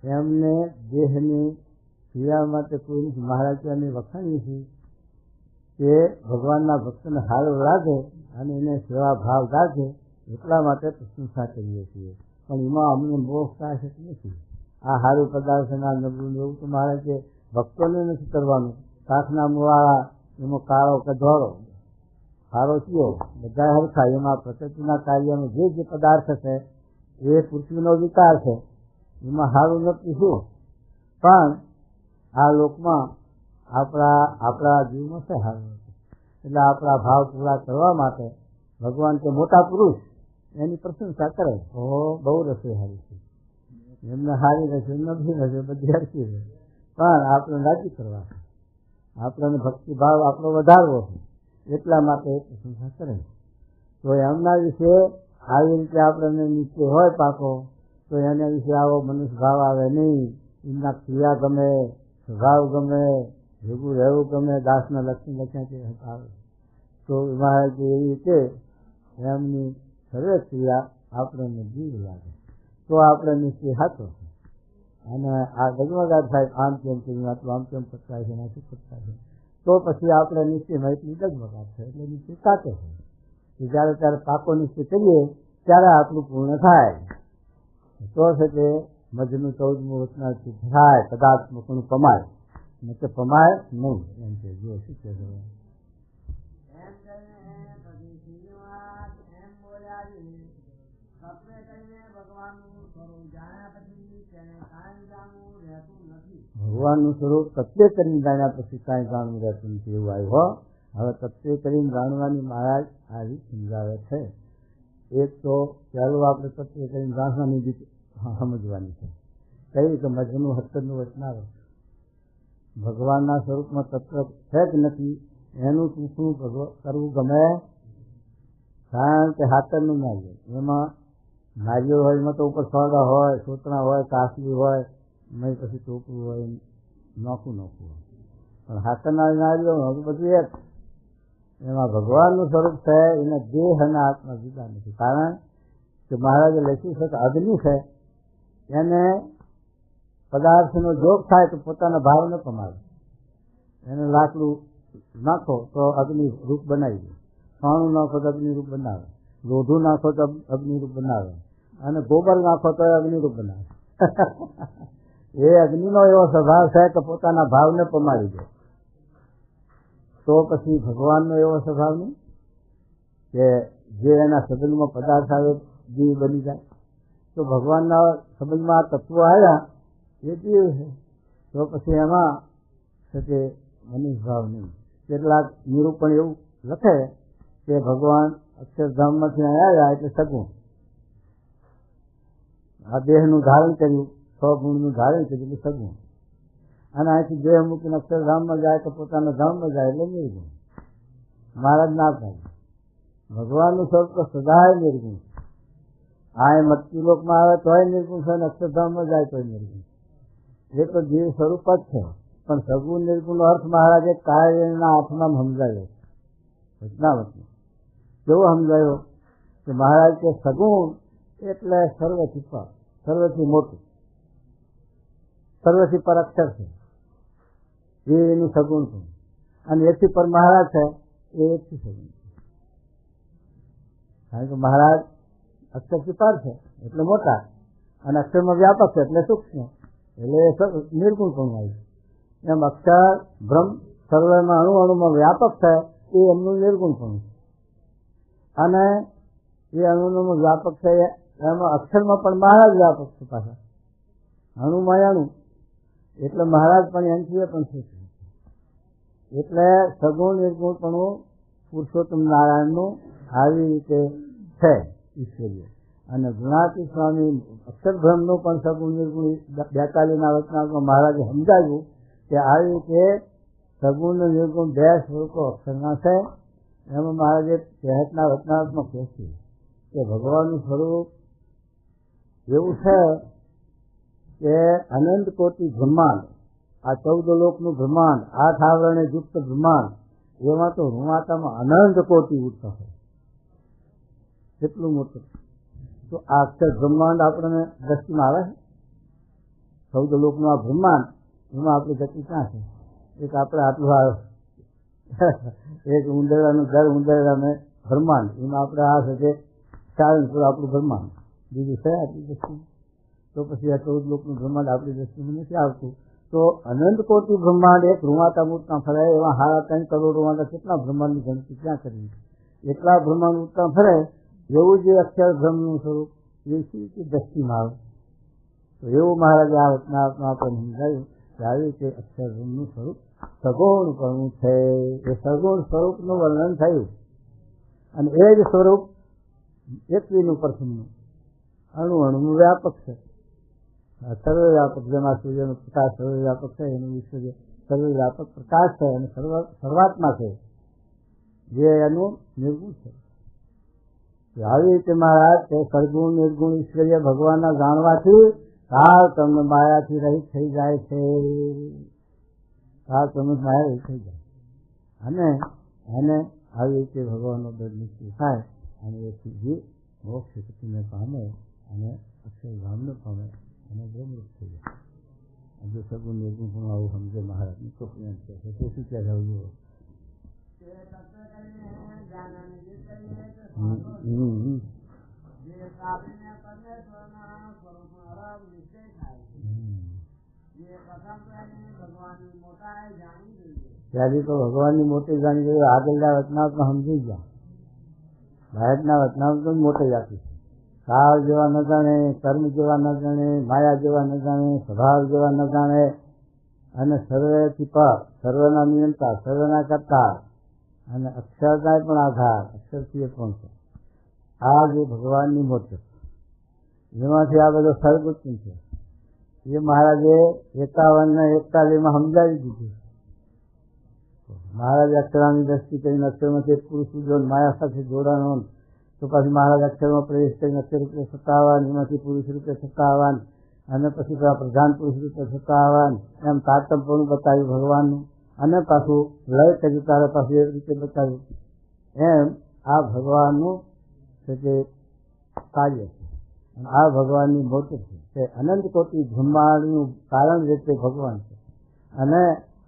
એમને દેહની ક્રિયા માટે કોઈ મહારાજાને વખાણી છે કે ભગવાનના ભક્તને સારું લાગે અને એને સેવા ભાવ લાગે એટલા માટે પ્રશંસા કરીએ છીએ. પણ એમાં અમને મોહ કાશ નથી. આ સારું પદાર્થના નબળું એવું તો મારે કે ભક્તોને નથી કરવાનું. કાચના મુવાળા એમાં કાળો કે ધોળો સારો કયો બધા હરખા, એમાં પ્રકૃતિના કાર્યનો જે પદાર્થ છે એ પૃથ્વીનો વિકાર છે, એમાં સારું નથી શું, પણ આ લોકમાં આપણા જીવમાં છે સારું નથી. એટલે આપણા ભાવ પૂરા કરવા માટે ભગવાન કે મોટા પુરુષ એની પ્રશંસા કરે, બહુ રસોઈ સારી છે, એમને સારી રહેશે, એમને બધી રહેશે, બધી હરકી રહે, પણ આપણે રાજી કરવા છે, આપણને ભક્તિભાવ આપણો વધારવો છે, એટલા માટે પ્રશંસા કરે. તો એમના વિશે આવી રીતે આપણને નીચે હોય પાકો, તો એના વિશે આવો મનુષ્ય ભાવ આવે નહીં. એમના ક્રિયા ગમે, સ્વભાવ ગમે, ભેગું રહેવું ગમે, દાસના લક્ષ્મી લખ્યા આવે. તો એમાં એવી રીતે એમની સર્વે ક્રિયા આપણને જીવ લાગે, તો આપણે નિશ્ચય સાચો છે. અને આ ગજમગાટ થાય, આમ કેમ કર્યું, આટલું આમ કેમ પકડાય છે, આટલું પકડાય છે, તો પછી આપણે નિશ્ચયમાં એટલી ગજમગાટ છે, એટલે નિશ્ચય સાચો છે. જ્યારે ત્યારે પાકો નિશ્ચય કરીએ ત્યારે આપણું પૂર્ણ થાય. તો છે કે મજનું 14મું વચનાથી થાય કદાચ કોનું પમાય, ને કે પમાય નહીં, એમ કે જો શું કે ભગવાનનું સ્વરૂપ તત્વે કરીને જાણ્યા પછી કાંઈ જાણવું રહેતું નથી, એવું આવ્યું. હવે તત્વે કરીને જાણવાની મહારાજ આવી સમજાવે છે. એક તો પહેલું આપણે તત્વે કરીને જાણવાની રીત સમજવાની છે. કઈ રીતે મજનું 17નું વચનાવે ભગવાનના સ્વરૂપમાં તત્વ છે જ નથી, એનું શું કરવું ગમે. કારણ કે હાથરનું નારિયેળ, એમાં નારિયેળ હોય, એમાં તો ઉપર સોડા હોય, સોતરા હોય, કાસલી હોય, નહીં પછી ટોપરું હોય, નોખું હોય, પણ હાથરના નારિયેળ બધું એક. એમાં ભગવાનનું સ્વરૂપ છે, એને દેહ અને આત્મા જુદા નથી. કારણ કે મહારાજે લખ્યું છે કે અગ્નિ છે, એને પદાર્થનો જોગ થાય તો પોતાના ભાવને કમાવે. એને લાકડું નાખો તો અગ્નિ રૂપ બનાવી દે, છાણું નાખો તો અગ્નિરૂપ બનાવે, લોઢું નાખો તો અગ્નિરૂપ બનાવે, અને ગોબર નાખો તો અગ્નિરૂપ બનાવે. એ અગ્નિનો એવો સ્વભાવ છે કે પોતાના ભાવને પમાડી દે. તો પછી ભગવાનનો એવો સ્વભાવ નહીં કે જે એના સંબંધમાં પદાર્થ આવે જીવ બની જાય. તો ભગવાનના સંબંધમાં આ તત્વો આવ્યા એ જીવ છે, તો પછી એમાં છે તે મનુષ્ય ભાવ નહીં. કેટલાક નિરૂપણ એવું લખે કે ભગવાન અક્ષરધામમાંથી આવ્યા એટલે સગુણ, આ દેહનું ધારણ કર્યું, 6 ગુણનું ધારણ કર્યું એટલે સગુણ, અને અહીંથી દેહ મૂકીને અક્ષરધામમાં જાય તો પોતાના ધામમાં જાય એટલે નિર્ગુણ. મહારાજ ના થાય, ભગવાનનું સ્વરૂપ તો સદાય નિર્ગુણ. આ એ મટકી લોકમાં આવે તોય નિર્ગુણ છે, અને અક્ષરધામમાં જાય તોય નિર્ગુણ. એ તો જીવ સ્વરૂપ જ છે, પણ સગુણ નિર્ગુણનો અર્થ મહારાજે કાર્યના આત્મામાં સમજાયો. વચનાવતમાં કેવો સમજાયો કે મહારાજ કે સગુણ એટલે સર્વથી પર, સર્વથી મોટું, સર્વથી પર અક્ષર છે, એ એનું સગુણ છે. અને એથી પર મહારાજ છે, એ એકથી સગુણ છે. કારણ કે મહારાજ અક્ષરથી પર છે એટલે મોટા, અને અક્ષરમાં વ્યાપક છે એટલે સૂક્ષ્મ, એટલે નિર્ગુણ પણ આવ્યું. એમ અક્ષર બ્રહ્મ સર્વમાં અણુ અણુમાં વ્યાપક છે, એ એમનું નિર્ગુણ પણ છે. અને એ અણુનું વ્યાપક છે, એમાં અક્ષરમાં પણ મહારાજ વ્યાપક છે પાછા, અણુમાં અણુ, એટલે મહારાજ પણ એનથી પણ છે. એટલે સગુણ નિર્ગુણપણું પુરુષોત્તમ નારાયણનું આવી રીતે છે ઈશ્વરીય. અને ગુણાતીત સ્વામી અક્ષરબ્રહ્મનું પણ સગુણ નિર્ગુણ 42ના વચનામાં મહારાજે સમજાવ્યું કે આવી રીતે સગુણ નિર્ગુણ 2 સ્વરૂપો અક્ષરના છે. એમાં મહારાજે 63ના વચનામાં કહેશે કે ભગવાનનું સ્વરૂપ એવું છે કે અનંત કોટી બ્રહ્માંડ, આ 14 લોકનું બ્રહ્માંડ, 8 આવરણે યુક્ત બ્રહ્માંડ, એમાં તો રૂમાતામાં અનંત કોટી ઉઠતા હોય, એટલું મોટું. તો આ અક્ષર બ્રહ્માંડ આપણને દ્રષ્ટિમાં આવે છે. 14 લોકનું આ બ્રહ્માંડ, એમાં આપણી ગતિ ક્યાં છે? એક આપણે આટલું આવે, એક ઉંદરડાનું ઘર, ઉંદરડાને બ્રહ્માંડ, એમાં આપણે આ છે કે 40 આપણું બ્રહ્માંડ, બીજું છે આપણી દ્રષ્ટિ. તો પછી આ 14 લોકનું બ્રહ્માંડ આપણી દ્રષ્ટિમાં નથી આવતું. તો અનંત કોટી બ્રહ્માંડ એક રૂવાતા મૂર્તના ફરે, એવા 3.5 કરોડ રૂવાતા કેટલા બ્રહ્માંડની ગણતરી ક્યાં કરવી? એટલા બ્રહ્માંડ ઉડતા ફરે એવું જે અક્ષર બ્રહ્મનું સ્વરૂપ એ શી રીતે દ્રષ્ટિમાં આવે. તો એવું મહારાજે આ રચનામાં આપણને સમજાયું કે આવી રીતે અક્ષર બ્રહ્મનું સ્વરૂપ સગુણપણું છે. એ સગુણ સ્વરૂપનું વર્ણન થયું અને એ જ સ્વરૂપ એકવીનું પ્રથમનું અણુ અણુનું વ્યાપક છે. સર્વવ્યાપક જેમાં સૂર્યનો પ્રકાશ સર્વવ્યાપક છે એનું વિશ્વ સર્વવ્યાપક પ્રકાશ છે અને સર્વાત્મા છે જે એનું નિર્ગુણ છે. આવી રીતે મહારાજ તે સર્ગુણ નિર્ગુણ ઈશ્વરીય ભગવાનના જાણવાથી કાળ તમને માયાથી રહિત થઈ જાય છે. કાળ તમને માયા રહિત થઈ જાય અને એને આવી રીતે ભગવાનનો દર્દ નિશ્ચય થાય અને એ સિદ્ધિ મોક્ષ શક્તિને પામે અને અક્ષરધામને પામે અને બ્રહ્મરૂપ થઈ જાય. જો સગુણ નિર્ગુણ પણ આવું સમજે મહારાજની તો પ્રેમ છે તો શું ક્યાં જવું જોઈએ. ત્યાંથી તો ભગવાનની મોટી જાણી ગયું. આગળના વચનામાં સમજી ગયા. બહારના વચનામાં મોટી આપી છે. કાળ જેવા ન જાણે, કર્મ જેવા ન જાણે, માયા જેવા ન જાણે, સ્વભાવ જેવા ન જાણે અને સર્વેથી પર સર્વના નિયંતા સર્વના કરતા અને અક્ષરના પણ આધાર અક્ષરથી પણ છે. આ જે ભગવાનની મોટી જેમાંથી આ બધો સર્ગ ઉત્પન્ન છે એ મહારાજે 51 ને 41 સમજાવી દીધું. મહારાજે અક્ષરાની દ્રષ્ટિ કરીને અક્ષરમાંથી પુરુષ માયા સાથે જોડાનો તો પછી મહારાજ અક્ષરમાં પ્રવેશ કરીને અક્ષર રૂપે 57 એમાંથી પુરુષ રૂપે 57 અને પછી પ્રધાન પુરુષ રૂપે 57 એમ તારતમ્યપણું બતાવ્યું ભગવાનનું અને પાછું લય કર્યું ત્યારે પાછું એ રીતે બતાવ્યું. એમ આ ભગવાનનું છે તે કાર્ય છે અને આ ભગવાનની મોટી છે તે અનંત કોટી બ્રહ્માંડનું કારણ રીતે ભગવાન છે અને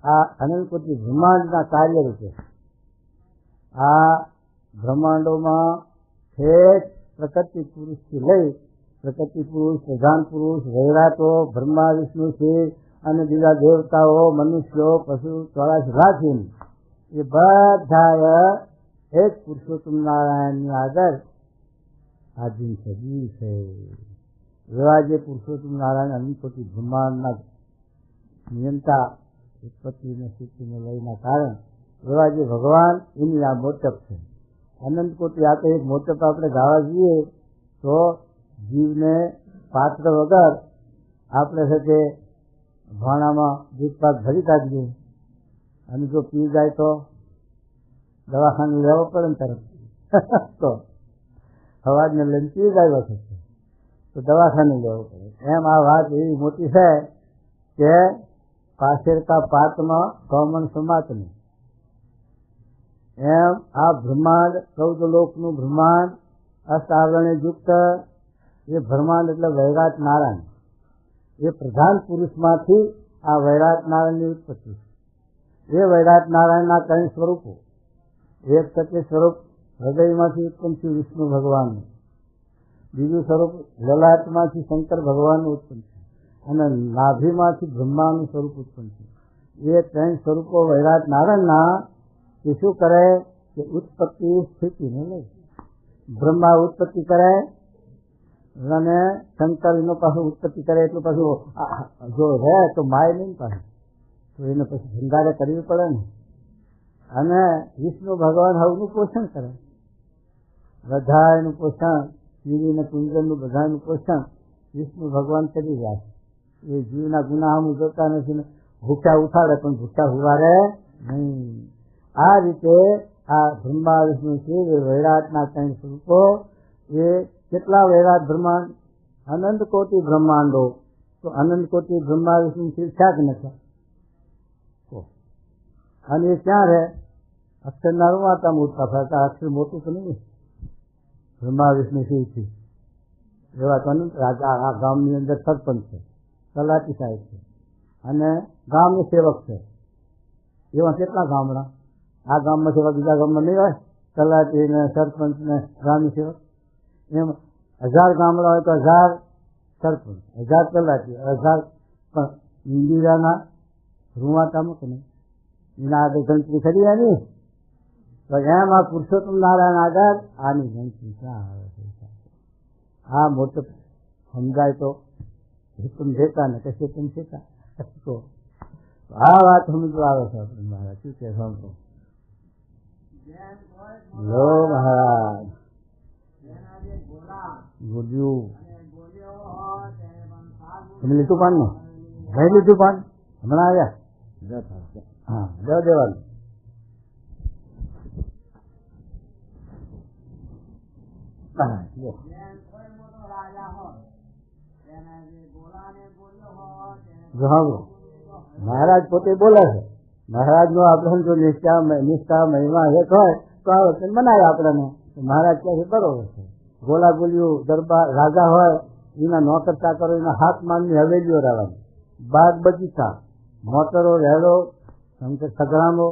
આ અનંત કોટી બ્રહ્માંડના કાર્ય રૂપે આ બ્રહ્માંડોમાં ઠેઠ પ્રકૃતિ પુરુષથી લઈ પ્રકૃતિ પુરુષ પ્રધાન પુરુષ વૈરાતો બ્રહ્મા વિષ્ણુ છે અને બીજા દેવતાઓ મનુષ્યો પશુ 84 રાખીને એ બધા એક પુરુષોત્તમ નારાયણની આગળ આધીન સજીવ છે. એવા જે પુરુષોત્તમ નારાયણ અનંત કોટી બ્રહ્માંડના નિયંતા ઉત્પત્તિ અને સ્થિતિને લઈના કારણ એવા જે ભગવાન એની આ મોટપ છે. અનંત કોટી આ તો એક મોટપ આપણે ગાવા જઈએ તો જીવને પાત્ર વગર આપણે સાથે ભાણામાં દૂધપાક ભરી કાઢીએ અને જો પી જાય તો દવાખાને લેવો પડે ને તરફ તો સવારને લઈને પી જાય વખત તો દવાખાને લેવો પડે. એમ આ વાત એવી મોટી છે કે પાછળ કા પાતમાં કોમન સમાત નહીં. એમ આ બ્રહ્માંડ 14 લોકનું બ્રહ્માંડ અષ્ટાવરણે યુક્ત એ બ્રહ્માંડ એટલે વૈરાટ નારાયણ. એ પ્રધાન પુરુષમાંથી આ વૈરાટ નારાયણની ઉત્પત્તિ છે. એ વૈરાટ નારાયણના 3 સ્વરૂપો. એક સત્ય સ્વરૂપ હૃદયમાંથી ઉત્પન્ન થયું વિષ્ણુ ભગવાનનું, બીજું સ્વરૂપ લલાટમાંથી શંકર ભગવાનનું ઉત્પન્ન થયું અને નાભીમાંથી બ્રહ્માનું સ્વરૂપ ઉત્પન્ન થયું. એ 3 સ્વરૂપો વૈરાટ નારાયણના એ શું કરે કે ઉત્પત્તિ સ્થિતિને લે. બ્રહ્મા ઉત્પત્તિ કરે અને શંકર એનો પાછું ઉત્પત્તિ કરે એટલું પાછું જો રહે તો માય નહીં પાછું તો એને પછી ભંગારે કરવી પડે ને. અને વિષ્ણુ ભગવાન હવનું પોષણ કરે. બધાનું પોષણ શિરીને કુંજનનું બધાનું પોષણ વિષ્ણુ ભગવાન કરી જાય. એ જીવના ગુનાહ જોતા નથી ને ભૂખ્યા ઉઠાડે પણ ભૂખ્યા હુવારે નહીં. આ રીતે આ બ્રહ્મા વિષ્ણુ છે એ વૈરાટના 3 સ્વરૂપો. એ કેટલા વૈરાટ બ્રહ્માંડ અનંત કોટી બ્રહ્માંડો તો અનંત કોટી બ્રહ્મા વિષ્ણુ શીર્ષાક નથી અને એ ક્યાં રહે અક્ષરના રૂમાતા મોટા ફરતા અક્ષર મોટું તો નહીં. બ્રહ્મા વિષ્ણુ શિવ છે એવા તો અનંત રાજા આ ગામની અંદર સરપંચ છે, તલાટી સાહેબ છે અને ગામનું સેવક છે. એવા કેટલા ગામડા આ ગામમાં સેવા બીજા ગામમાં નહીં હોય તલાટી ને સરપંચ ને ગ્રામ્ય સેવક. એમ 1000 ગામડા હોય તો 1000 સરપંચ 1000 તલાટી 1000 પણ ઇન્દિરાના રૂવાટામાં કે નહીં એના આગળ ગણતરી કરી નહીં તો એમ આ પુરુષોત્તમ નારાયણ આગળ આની ગણતરી ક્યાં આવે છે? આ મોટો સમજાય તો હિતમ દેતા ને કશે તેમ થતા. તો આ વાત સમજવા આવે છે આપણે મહારાજ શું કે સમજો લો મહારાજ બોલ્યું તમે લીધું પાન ને ભાઈ લીધું પાન હમણાં આવ્યા હા જવા દેવાનું મહારાજ પોતે બોલે છે. મહારાજ નો આપણે જો નિષ્ઠા મહિમા એક હોય તો આ વખતે મનાય આપણને. મહારાજ કહે છે બરોબર છે. ગોલા ગોલિયું દરબાર રાજા હોય એના નોકર ચાકરો એના હાથ માનની હવેલીઓ રહેવાની, બાગ બગીચા, મોટરો, રહેલો, સગડામો,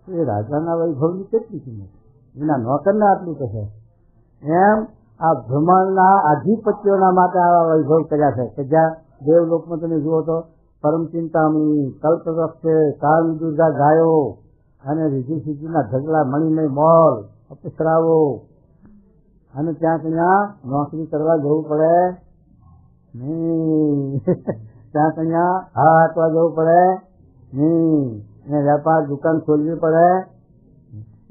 એ રાજાના વૈભવની કેટલી કિંમત, એના નોકરને આટલું કહે. એમ આ બ્રહ્માંડના અધિપત્યોના માટે આવા વૈભવ કર્યા છે કે જ્યાં દેવલોકમાં તમે જુઓ તો પરમ ચિંતામણી, કલ્પવૃક્ષ છે, કાળ દુર્ગા ગાયો અને રીધિ સિદ્ધિના ઢગલા, મણિમય મોલ, અપસરાવો, અને ત્યાં નોકરી કરવા જવું પડે નહીં, ત્યાં હા હાટવા જવું પડે નહીં, ને વેપાર દુકાન ખોલવી પડે.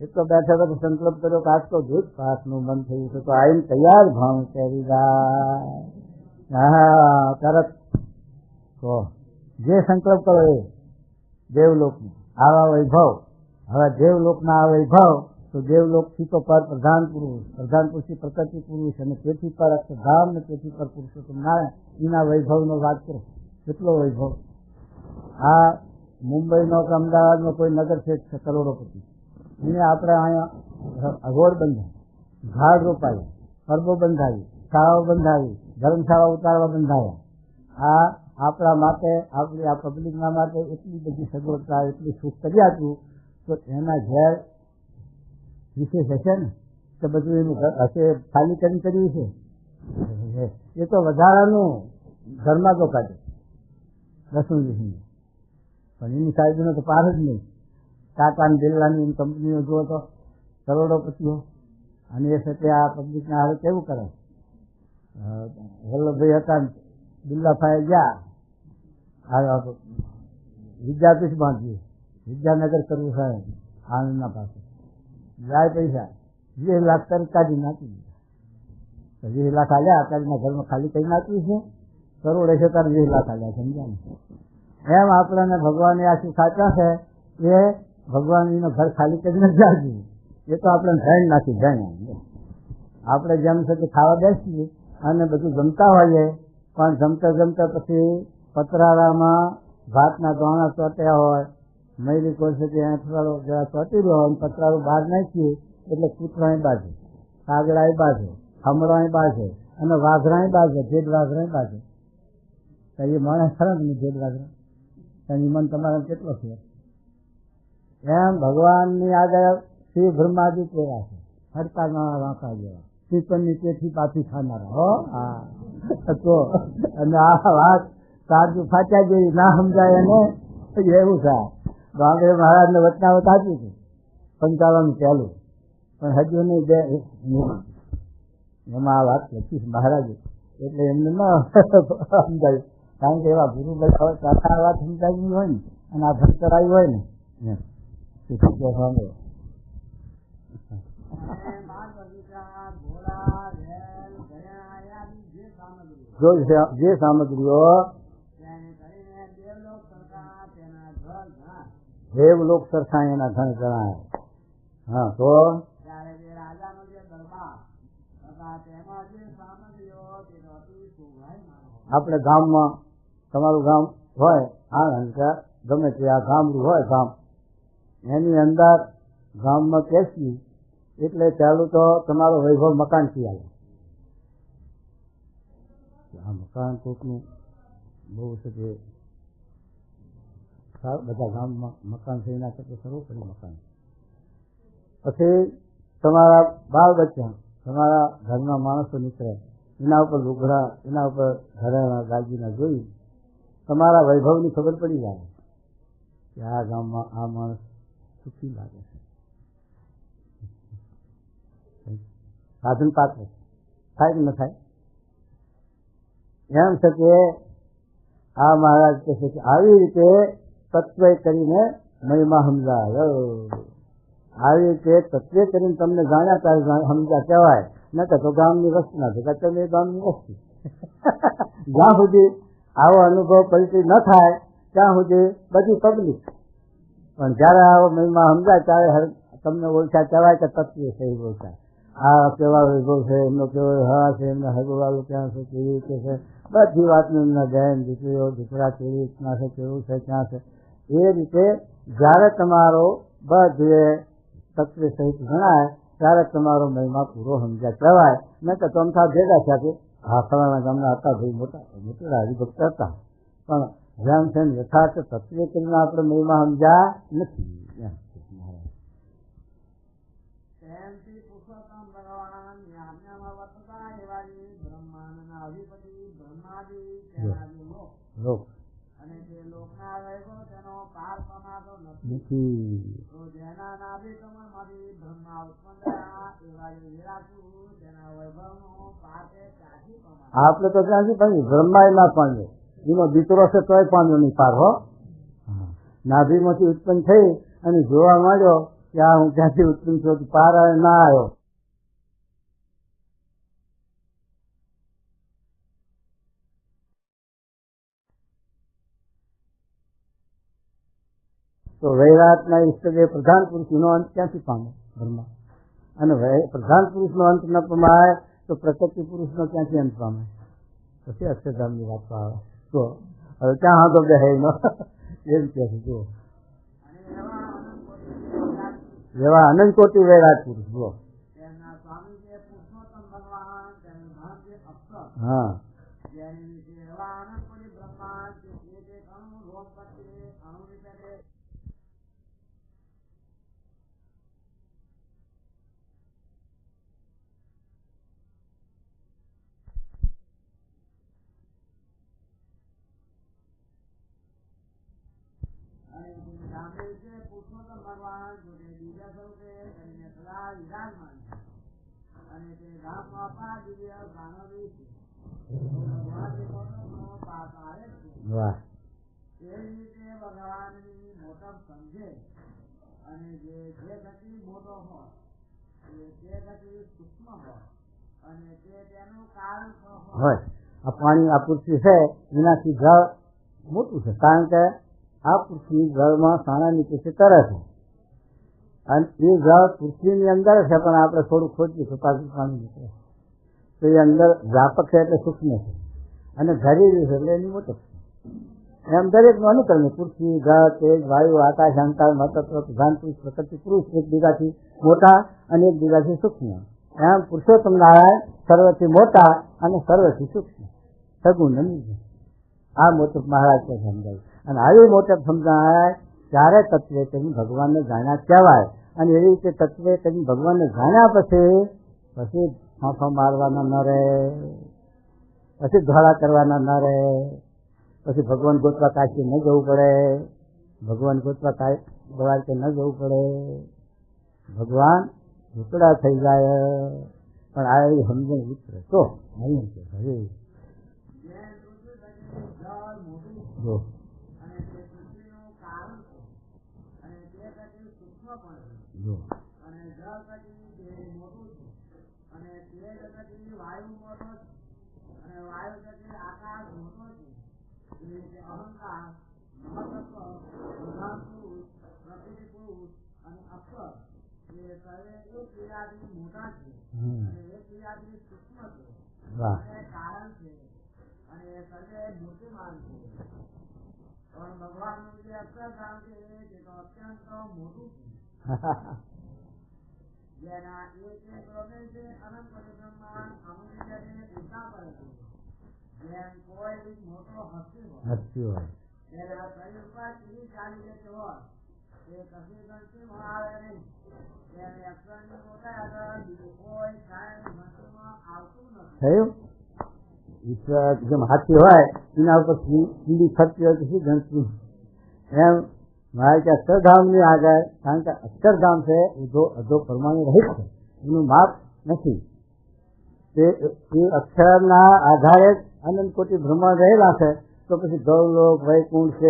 એ તો બેઠા બેઠા સંકલ્પ કર્યો કે આજ તો દૂધ પાકનું મન થયું છે તો આવીને તૈયાર ભાવ કરી જાય. હા તરત તો જે સંકલ્પ કરો એ દેવલોકનો આવા વૈભવ. હવે દેવલોકના આ વૈભવ તો દેવલોકથી તો પર પ્રધાન પુરુષથી પ્રકૃતિ પુરુષ અને તેથી પર અક્ષરધામ ને તેથી પર પુરુષોત્તમ નારાયણ એના વૈભવનો વાત કરો. કેટલો વૈભવ! આ મુંબઈનો કે અમદાવાદનો કોઈ નગર છે કરોડોપતિ, એને આપણે અહીંયા રોડ બંધાય, ઝાડ રોપાય, પરબો બંધાવી, શાળાઓ બંધાવી, ધર્મશાળા ઉતારવા બંધાયા. આ આપણા માટે આપણી આ પબ્લિકના માટે એટલી બધી સગવડતા એટલી સુખ કરી આપ્યું તો એના ઘેર વિશેષ હશે ને તો બધું એનું હશે ખાલી કરી કર્યું છે. એ તો વધારાનું ઘરમાં તો કાઢે 10-20, પણ એની સાઈડનો તો પાર જ નહીં. ટાટા અને બિરલાની કંપનીઓ જુઓ તો કરોડોપતિઓ, અને એ સાથે આ પબ્લિકના હારે કેવું કરે. વલ્લભભાઈ હતા બિરલાભાઈ ગયા વિદ્યાપીઠ બાંધ્યું, વિદ્યાનગર કરવું છે આનંદના પાસે, જાય પૈસા 20 લાખ તરત કાઢી નાખી દીધા. 20 લાખ આલ્યા અત્યારના ઘરમાં ખાલી કરી નાખ્યું છે. કરોડ હશે ત્યારે 20 લાખ આલ્યા, સમજ્યા ને? એમ આપણને ભગવાને આ શું સાચા છે એ ભગવાન એનું ઘર ખાલી કરી નથી આવ્યું. એ તો આપણે ધ્યાન નાખી જાય. આપણે જેમ છે કે ખાવા બેસીએ અને બધું જમતા હોઈએ, પણ જમતા જમતા પછી પતરાળામાં ભાતના દાણા ચોટ્યા હોય, મયલી કોલસે કે અથવાડો જરા ચોટી રહ્યો હોય, પતરાળું બહાર નાખીએ એટલે કૂતરાની બાજુ, કાગડાની બાજુ, ખમડાની બાજુ અને વાઘરાની બાજુ, જેડ વાઘરાની બાજુ. તો એ માણસ ખરા ને જેડ વાઘરા એની મન તમારા કેટલો છે? એમ ભગવાનની આગળ શ્રી બ્રહ્માજી કેવા છે, હરતા નાણા વાંકા જેવા, પીપળની પેઠી પાછી ખાનારા. હો હા તો અને આ વાત સાજુ ફાટ્યા જેવી ના સમજાય એને એવું છે. ગાંધે મહારાજને વચનાવત આપ્યું હતું 55 પહેલું, પણ હજુ નહીં બે એમાં આ વાત લખી છે મહારાજે, એટલે એમને ન સમજાયું. કારણ કે એવા ગુરુ બધા સાચા વાત સમજાવી હોય ને અને આ ભક્ત કરાવી હોય ને જે સામગ્રીઓ દેવલોક સરખા એના ધન ગણાય. હા તો આપણે ગામમાં તમારું ગામ હોય આણંદ ગમે તે આ ગામડું હોય ગામ, એની અંદર ગામમાં પેસી એટલે ચાલુ તો તમારો વૈભવ મકાનથી આવે. આ મકાન કોકનું બહુ છે કે બધા ગામમાં મકાન થઈ ના શકે, કરવું પડે મકાન. પછી તમારા બાળ બચ્ચા, તમારા ઘરના માણસો નીકળે, એના ઉપર લુગડા, એના ઉપર ઘરેણા દાગીના જોઈ તમારા વૈભવની ખબર પડી જાય કે આ ગામમાં આ માણસ સુખી લાગે છે. સાધન પાત્ર થાય કે ન થાય? એમ છે કે આ મહારાજ કહે છે કે આવી રીતે તત્વ કરીને મહિમા સમજાયો. આવી રીતે તત્વે કરીને તમને જાણ્યા ત્યારે સમજ્યા કહેવાય. ન તો ગામની વસ્તી ના ભેગા તમે ગામની વસ્તી. જ્યાં સુધી આવો અનુભવ પરિચય ન થાય ત્યાં સુધી બધી પબ્લિક. પણ જયારે આવો મહિમા સમજાય ત્યારે તમને ઓળખ્યા કહેવાય કે તત્વે સહી ઓળખાય. આ કેવા વૈભવ છે, એમનો કેવો હા છે, એમના હગવાલો ક્યાં છે, કેવી રીતે છે, બધી વાતનું એમના બહેન દીકરીઓ દીકરા કેવી રીતના છે, કેવું છે, ક્યાં છે, એ રીતે જયારે તમારો બધે તત્વે સહિત ગણાય ત્યારે તમારો મહિમા પૂરો સમજ્યા કહેવાય. ન તો તમથા ભેગા થયા કે હા ફલાણા ગામના હતા ભાઈ મોટા હરિભક્ત હતા, પણ જેમ છે યથાર્થ તત્વે કરીને આપણે મહિમા સમજ્યા નથી. અને તે લોકના વૈભવ તેનો પાર પમાતો નથી. તો જેના નાભી કમળમાંથી બ્રહ્મા ઉત્પન્ન થયા એવા જે વિરાટું તેના વૈભવનો પાર તે ક્યાંથી પમાતો? આપણે તો ક્યાંથી પામ્યું? બ્રહ્મા ના પામ્યો, એનો દીકરો છે તોય પામ્યો નહીં પાર. હો, નાભીમાંથી ઉત્પન્ન થઈ અને જોવા માંડ્યો કે આ હું ક્યાંથી ઉત્પન્ન થયો, પાર ના આવ્યો. તો વૈરાટના ઈષ્ટદેવ પ્રધાન પુરુષનો અંત ક્યાંથી પામે? બ્રહ્મા. અને પ્રધાન પુરુષનો અંત ન પમાય તો પ્રકૃતિ પુરુષનો ક્યાંથી અંત પામે? પછી અક્ષરધામની વાત આવે. તો હવે ક્યાં હાથો બે હે નો એમ કે છે. જુઓ, એવા અનંત કોટી વૈરાટ પુરુષ. જુઓ, હા, પુરુષોત્તમ ભગવાન પોતે બીજા સ્વરૂપે કરીને સદા વિરાજમાન છે અને તે ધામમાં પાંચ દિવ્ય પ્રાણો બી છે. ભગવાનની મોટપનો પાપ આવે છે એવી રીતે ભગવાનની મોટપ સમજે અને જે ગતિ મોટો હોય તે ગતિ સૂક્ષ્મ હોય અને તે તેનું કારણ હોય. આ પાણી, આ પૃથ્વી છે એનાથી જળ મોટું છે, કારણ કે આ પૃથ્વી જળમાં સાણા નીચે તરે છે અને એ જળ પૃથ્વીની અંદર છે, પણ આપણે થોડું ખોદીએ તો પાછું પાણી નીકળે. તો એ અંદર વ્યાપક છે એટલે સૂક્ષ્મ છે અને ઘરેલું છે એટલે એની મોટપ છે. એમ દરેકનું અનુકરણ પૃથ્વી, જળ, તેજ, વાયુ, આકાશ, અહંકાર, મહત્વ, પ્રધાન પુરુષ, પ્રકૃતિ પુરુષ એકબીજાથી મોટા અને એકબીજાથી સૂક્ષ્મ. એમ પુરુષોત્તમ નારાયણ સર્વથી મોટા અને સર્વથી સૂક્ષ્મ સગુણ નહીં. આ મોટપ મહારાજ ને સમજાય. અને આવી મોટપ સમજાય ત્યારે તત્વે કરી ભગવાનને જાણ્યા કહેવાય. અને એવી રીતે તત્વે કરી ભગવાનને જાણ્યા પછી ફાંફા મારવાના ન રહે, પછી ધોળા કરવાના ન રહે, પછી ભગવાન ગોતવા કાશી ન જવું પડે, ભગવાન ગોતવા દ્વારકે ન જવું પડે. ભગવાન ભૂતડા થઈ જાય પણ આ એવી સમજણ વિતરે તો નહીં કે હવે જો અને જળ પછી મોટું છે અને તેજ પછી વાયુ મોટો છે અને વાયુ પછી આકાશ મોટો છે. અહંકાર, મહત્વ, પ્રધાન પુરુષ, પ્રકૃતિ પુરુષ અને અક્ષર એ સર્વે એક ક્રિયાથી મોટા છે અને એક ક્રિયાથી સૂક્ષ્મ છે અને કારણ છે અને સર્વે મૂર્તિમાન છે. પણ ભગવાનનું જે અક્ષરધામ છે તે તો અત્યંત મોટું છે. જેના એક પ્રમેય છે અનંત બ્રહ્માંડ અમુલ્યને ઉતા કરે છે. જેમ કોઈ મોટો હસ્તી હોય તેના શરીર ઉપર ચીરી ચાલી જતી હોય તે કશી ગણતીમાં આવે નહીં. તેને અક્ષરની મોટા આગળ બીજું કોઈ કાંઈ ગણતીમાં આવતું નથી. જેમ હાથી હોય એના ઉપર ચીડી ફરતી હોય તો શું ગણતી? એમ મારે કે અક્ષરધામની આગળ, કારણ કે અક્ષરધામ છે અધો પરમાણુ રહિત છે, એનું માપ નથી. એ અક્ષરના આધારે અનંત કોટી બ્રહ્માંડ રહેલા છે. તો પછી ગૌલોક, વૈકુંઠ,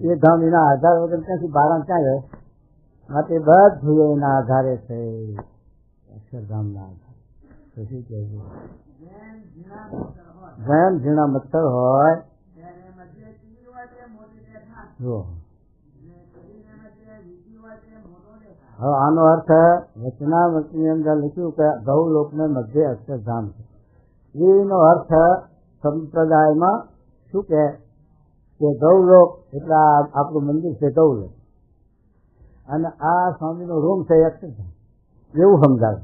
એ ધામ એના આધાર વગર ક્યાંથી બારા ક્યાં રહે? માટે બધું એના આધારે છે, અક્ષરધામના આધારે. તો શું કહેવું? જેમ ઝીણા મચ્છર હોય જો. હવે આનો અર્થ વચનામૃતની અંદર લખ્યું કે ગૌલોકને મધ્ય અક્ષરધામ છે. એનો અર્થ સંપ્રદાયમાં શું કે ગૌલોક એટલે આપણું મંદિર છે ગૌલોક, અને આ સ્વામીનો રૂમ છે અક્ષરધામ, એવું સમજાવે.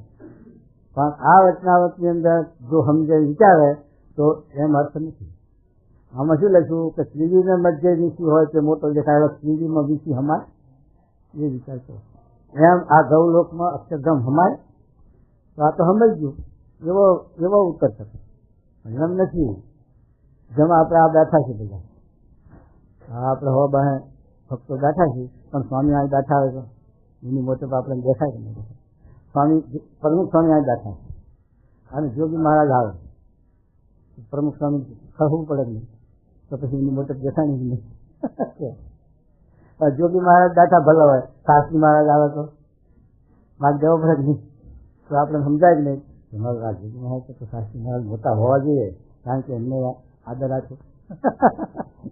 પણ આ વચનાવતની અંદર જો સમજે વિચારે તો એમ અર્થ નથી. આમાં શું લખ્યું કે શ્રીજીને મધ્ય વીસી હોય તે મોટો દેખાય, શ્રીજીમાં વીસી હમાય, એ વિચારતો એમ આ ગૌલોકમાં અક્ષરધામ હમાય. તો આ તો સમજ ગયું, એવો ઉત્તર થશે. એમ નથી. જેમાં આપણે આ બેઠા છીએ બધા, આપણે હો બહે ભક્તો બેઠા છીએ, પણ સ્વામી અહીં બેઠા હોય તો એની મોટપ આપણે દેખાય કે નહીં દેખાય? સ્વામી પ્રમુખ સ્વામી અહીં બેઠા છે, અને જોગી મહારાજ આવે, પ્રમુખ સ્વામી ખવું પડે નહીં, તો પછી એની મોટપ દેખાય નહીં. જોગી મહારાજ બેઠા ભલે હોય, શાસ્ત્રી મહારાજ આવે તો માર્ગ દેવો પડે નહીં. તો આપણે સમજાય જ નહીં કે મહારાજ જોગી મહારાજ તો શાસ્ત્રી મહારાજ મોટા હોવા જોઈએ, કારણ કે એમને આદર રાખો.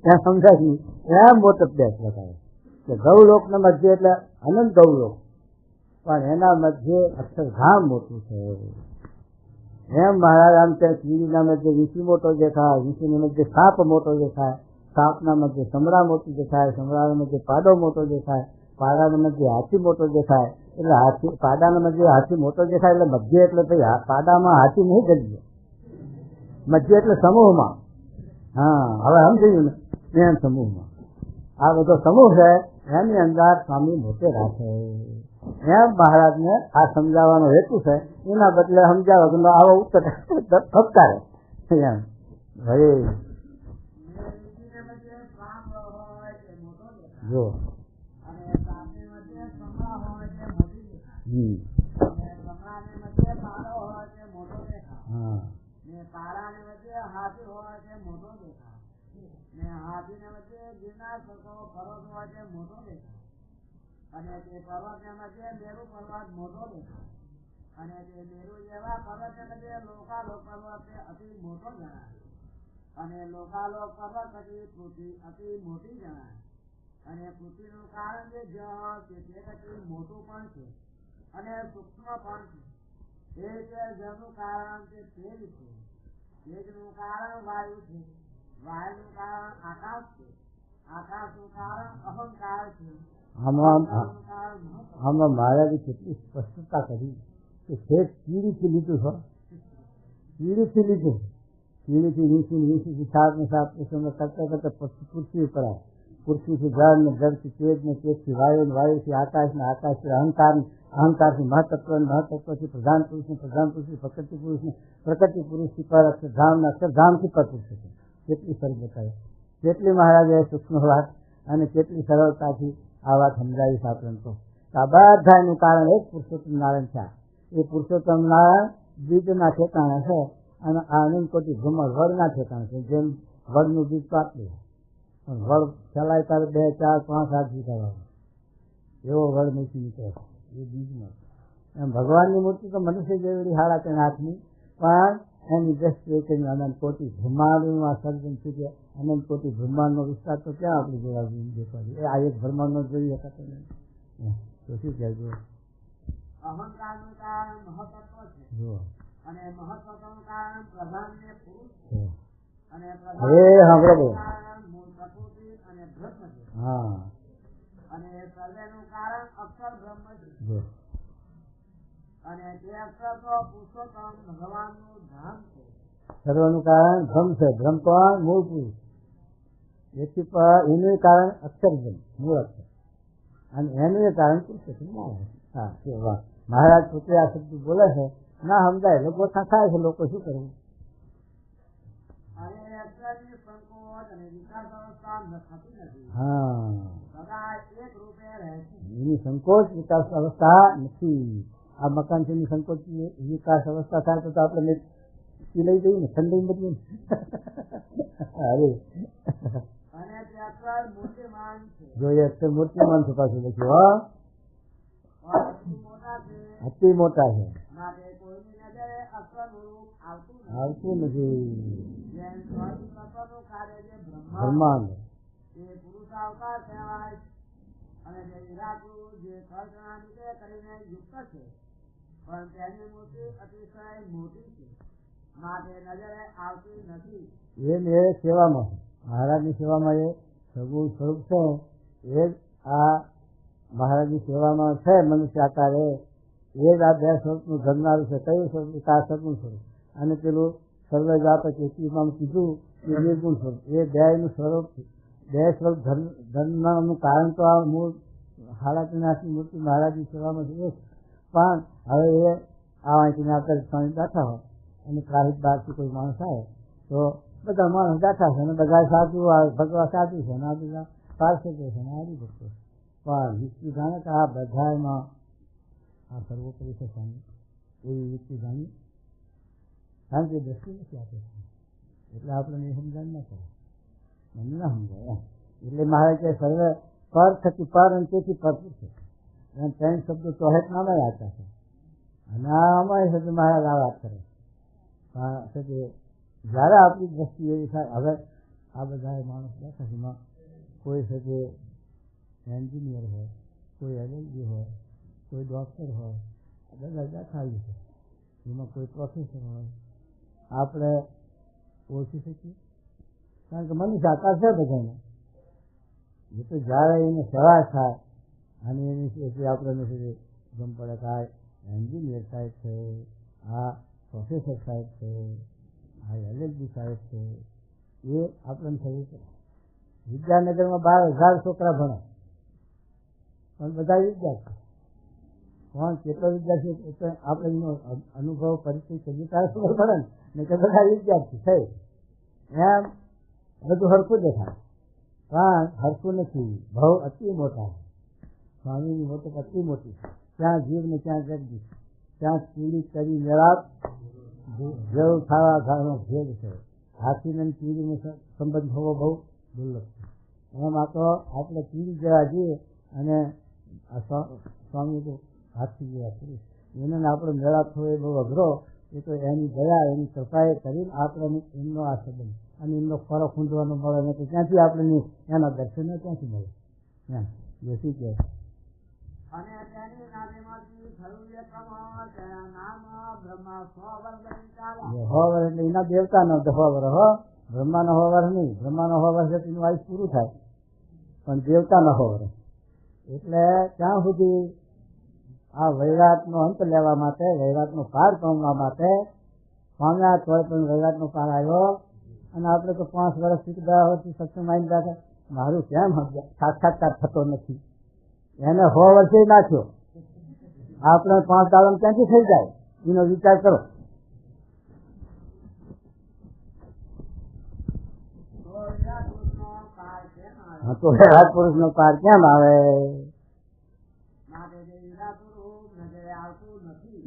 એમ સમજાય નહીં. એમ મોટપ દેશ બતાવે કે ગૌલોકના મધ્ય એટલે અનંત ગૌલોક, પણ એના મધ્ય અક્ષરધામ મોટું છે. એમ મહારાજ આમ ત્યાં શ્રીજીના મધ્ય વીસી મોટો દેખાય, વીસીની મધ્ય સાપ મોટો દેખાય, સાપના મધ્ય સમરા મોટી દેખાય, સમરાના મધ્ય પાડો મોટો દેખાય, પાડાના મધ્ય હાથી મોટો દેખાય. એટલે હાથી પાડાના મધ્ય હાથી મોટો દેખાય એટલે મધ્ય એટલે ભાઈ પાડામાં હાથી નહીં ગલીએ, મધ્ય એટલે સમૂહમાં. હા, હવે સમજાયું ને? એમ સમૂહમાં આ બધો સમૂહ છે, એની અંદર સ્વામી મોટે રાખે. એમ મહારાજને આ સમજાવવાનો હેતુ છે. એના બદલે સમજાવો કે આવો ઉત્તર ફટકારે એમ. હવે જો હાથીને વચ્ચે ગિરનાર પર્વત હોય છે મોટો દેખાય, અને તે પર્વત મધ્ય મેરુ પર્વત મોટો દેખાય, અને તે મેરુ જેવા પર્વત મધ્ય લોકાલોક પર્વત અતિ મોટો જણાય, અને લોકાલોક પર્વત પછી પૃથ્વી અતિ મોટી જણાય, અને પૃથ્વીનું કારણ જે જળ છે તે પછી મોટું પણ છે અને સૂક્ષ્મ પણ છે. એ છે જળનું કારણ તે તેજ છે, તેજનું કારણ વાયુ છે, વાયુનું કારણ આકાશ છે, આકાશનું કારણ અહંકાર છે. આમાં મહારાજે કેટલી સ્પષ્ટતા કરી કે કીડીથી લીધું હોય, કીડીથી લીધું, કીડીથી વીસી સાપને કરતા કરતા પૃથ્વી ઉપર આવે, પૃથ્વીથી જળ ને જળથી તેજ ને તેજથી વાયુ ને વાયુથી આકાશ ને આકાશથી અહંકારથી મહતત્વથી પ્રધાન પુરુષને પ્રધાન પુરુષથી પ્રકૃતિ પુરુષને પ્રકૃતિ પુરુષથી પર અક્ષરધામ અક્ષરધામથી પર પુરુષ છે. કેટલી સરળ બતાવે, કેટલી મહારાજે સૂક્ષ્મ વાત અને કેટલી સરળતાથી આ વાત સમજાવી આપણને. તો આ બધાનું કારણ એક પુરુષોત્તમ નારાયણ છે. એ પુરુષોત્તમ નારાયણ બીજના ઠેકાણે છે, અને આ અનંત કોટી ભ્રમણ વડના ઠેકાણે છે. જેમ વડનું બીજ પાટલું, પણ વડ ચલાય ત્યારે 2, 4, 5 હાથ જીતા એવો વડ મૂકી નીકળે એ બીજમાં. એમ ભગવાનની મૂર્તિ તો મનુષ્ય જેવી 3.5 હાથની, પણ એની દ્રષ્ટિએ કે અનંત કોટી બ્રહ્માંડનું આ સર્જન છે કે અનંત કોટી બ્રહ્માંડનો વિસ્તાર તો ક્યાં આપણે જોવા જોઈએ? આ એક બ્રહ્માંડનો જોઈએ શકતો નહીં. તો શું કહેજો? અહંકારનું કારણ મહત્વ છે, અને મહત્વનું કારણ પ્રધાન ને પુરુષ છે, અને પ્રધાન મૂળ પ્રકૃતિ અને બ્રહ્મ છે. હા, અને સર્વેનું કારણ અક્ષર બ્રહ્મ છે, અને તે અક્ષર તો પુરુષોત્તમ ભગવાનનું ધામ છે. સર્વનું કારણ બ્રહ્મ છે. બ્રહ્મ કોણ? મૂળ પુરુષ. એથી એનું કારણ અક્ષર બ્રહ્મ, મૂળ અક્ષર, અને એનું કારણ પુરુષોત્તમ નારાયણ. હા, વાહ. મહારાજ પોતે આ શબ્દ બોલે છે, ના સમજાય લોકો થાય છે. લોકો શું કરવું? હા, એની સંકોચ વિકાસ અવસ્થા નથી. આ મકાન છે એની સંકોચ વિકાસ અવસ્થા થાય તો આપણે એ લઈ જઈએ ને ઠંડી બધી અરે અને તે અક્ષર મૂર્તિમાન છે. જોઈએ અક્ષર મૂર્તિમાન છે પાછું લખ્યું. મોટા છે અતિ મોટા છે, માટે કોઈની નજરે અક્ષરનું રૂપ આવતું નથી. જેમ સ્વર્ગ તત્વનું કાર્ય જે બ્રહ્માંડ તે પુરુષાવતાર કહેવાય અને જે નિરાકૃત જે કલ્પનાની કરીને યુક્ત છે, પણ તેની મૂર્તિ અતિશય મોટી છે માટે નજરે આવતી નથી. એ સેવામાં મહારાજની સેવામાં એ સગુણ સ્વરૂપ છે. એ જ આ મહારાજની સેવામાં છે મનુષ્ય આકારે. એ જ આ બે સ્વરૂપનું ધરનારું છે. કયું સ્વરૂપ? આ સગુણ સ્વરૂપ. અને પેલું સર્વજાત એકમાં કીધું એ નિર્ગુણ સ્વરૂપ. એ બેનું સ્વરૂપ બે સ્વરૂપ ધરનારનું કારણ તો આ મૂળ 3.5 મૂર્તિ મહારાજની સેવામાં છે. પણ હવે એ આ વાંચીને આપણે સ્વામી બેઠા હોય અને પ્રાહિત બહારથી કોઈ માણસ આવે તો બધા માણસ બેઠા છે અને બધા સાધુ ભગવા સાધુ છે અને આ બધા પાર્ષદો છે અને હરિભક્તો. પણ યુક્તિ જાણે કે આ બધામાં આ સર્વોપરી છે સ્વામી એવી યુક્તિ જાણી કારણ કે દ્રષ્ટિ નથી આપે એટલે આપણે એ સમજાણ ના કરે, મને ના સમજાય. એટલે મારે કે સર્વે પર થકી પર અને તેથી પર છે. અને 3 શબ્દો ચોહેટ નામે વાંચા છે અને આમાં શબ્દ મહારાજ આ વાત કરે કે જ્યારે આપણી દ્રષ્ટિ એવી થાય. હવે આ બધા માણસ બેઠા છે એમાં કોઈ છે કે એન્જિનિયર હોય, કોઈ એલએલબી હોય, કોઈ ડૉક્ટર હોય, બધા બેઠા છે. એમાં કોઈ પ્રોફેસર હોય, આપણે ઓળખી શકીએ કારણ કે મનુષ્ય આકાર છે બધાને. એ તો જ્યારે એને સેવા થાય અને એની આપણને ગમ પડે કે આ એન્જિનિયર સાહેબ છે, આ પ્રોફેસર સાહેબ છે, આ એલએલબી સાહેબ છે, એ આપણને થયું છે. વિદ્યાનગરમાં 12,000 છોકરા ભણે પણ બધા વિદ્યાર્થી. પણ કેટલો વિદ્યાર્થી આપણે એનો અનુભવ પરિચય કરીએ ત્યારે ખબર પડે ને કે બધા વિદ્યાર્થી થઈ એમ બધું હરખું દેખાય પણ હરખું નથી. ભાવ અતિ મોટા સ્વામીની મોટપ અતિ મોટી. ત્યાં જીવ ને ત્યાં જગદીશ, ત્યાં કીડી કરી મેળાપ જેવું ખાવા ખાવાનો ભેદ છે. હાથીને કીડીનો સંબંધ થવો બહુ દુર્લભ છે. એમ આ તો આપણે કીડી જેવા જઈએ અને સ્વામી તો હાથી જેવા કરીએ એને આપણો મેળાપ થવો એ બહુ અઘરો. એ તો એની દયા એની કૃપાએ કરીને આપણે એમનો આ સંબંધ અને એમનો ખોરો ખૂંદવાનો મળે ને તો ક્યાંથી આપણે એના દર્શન ક્યાંથી મળે એમ જેથી કે અને તેની નાદીમાંથી થયું એક તેના નામ બ્રહ્મા 100 વર્ષ બની ચાલ્યા. 100 વર્ષ એટલે એના દેવતાનો 100 વર્ષ હો, બ્રહ્માનો 100 વર્ષ નહીં. બ્રહ્માનો 100 વર્ષ એટલે એનું આયુષ પૂરું થાય પણ દેવતાનો 100 વર્ષ એટલે ત્યાં સુધી આ વૈરાટનો અંત લેવા માટે, વૈરાટનો પાર પામવા માટે પામ્યા તોય પણ વૈરાટનો પાર આવ્યો. અને આપણે તો 5 વર્ષથી 10 વર્ષથી સત્સંગ આવી ગયા. મારું કેમ સાક્ષાત્કાર થતો નથી? એને 100 વર્ષે નાખ્યો, આપણે 5 દાડમ ક્યાંથી થઈ જાય એનો વિચાર કરો. તો વિરાટ પુરુષનો પાર કેમ આવે?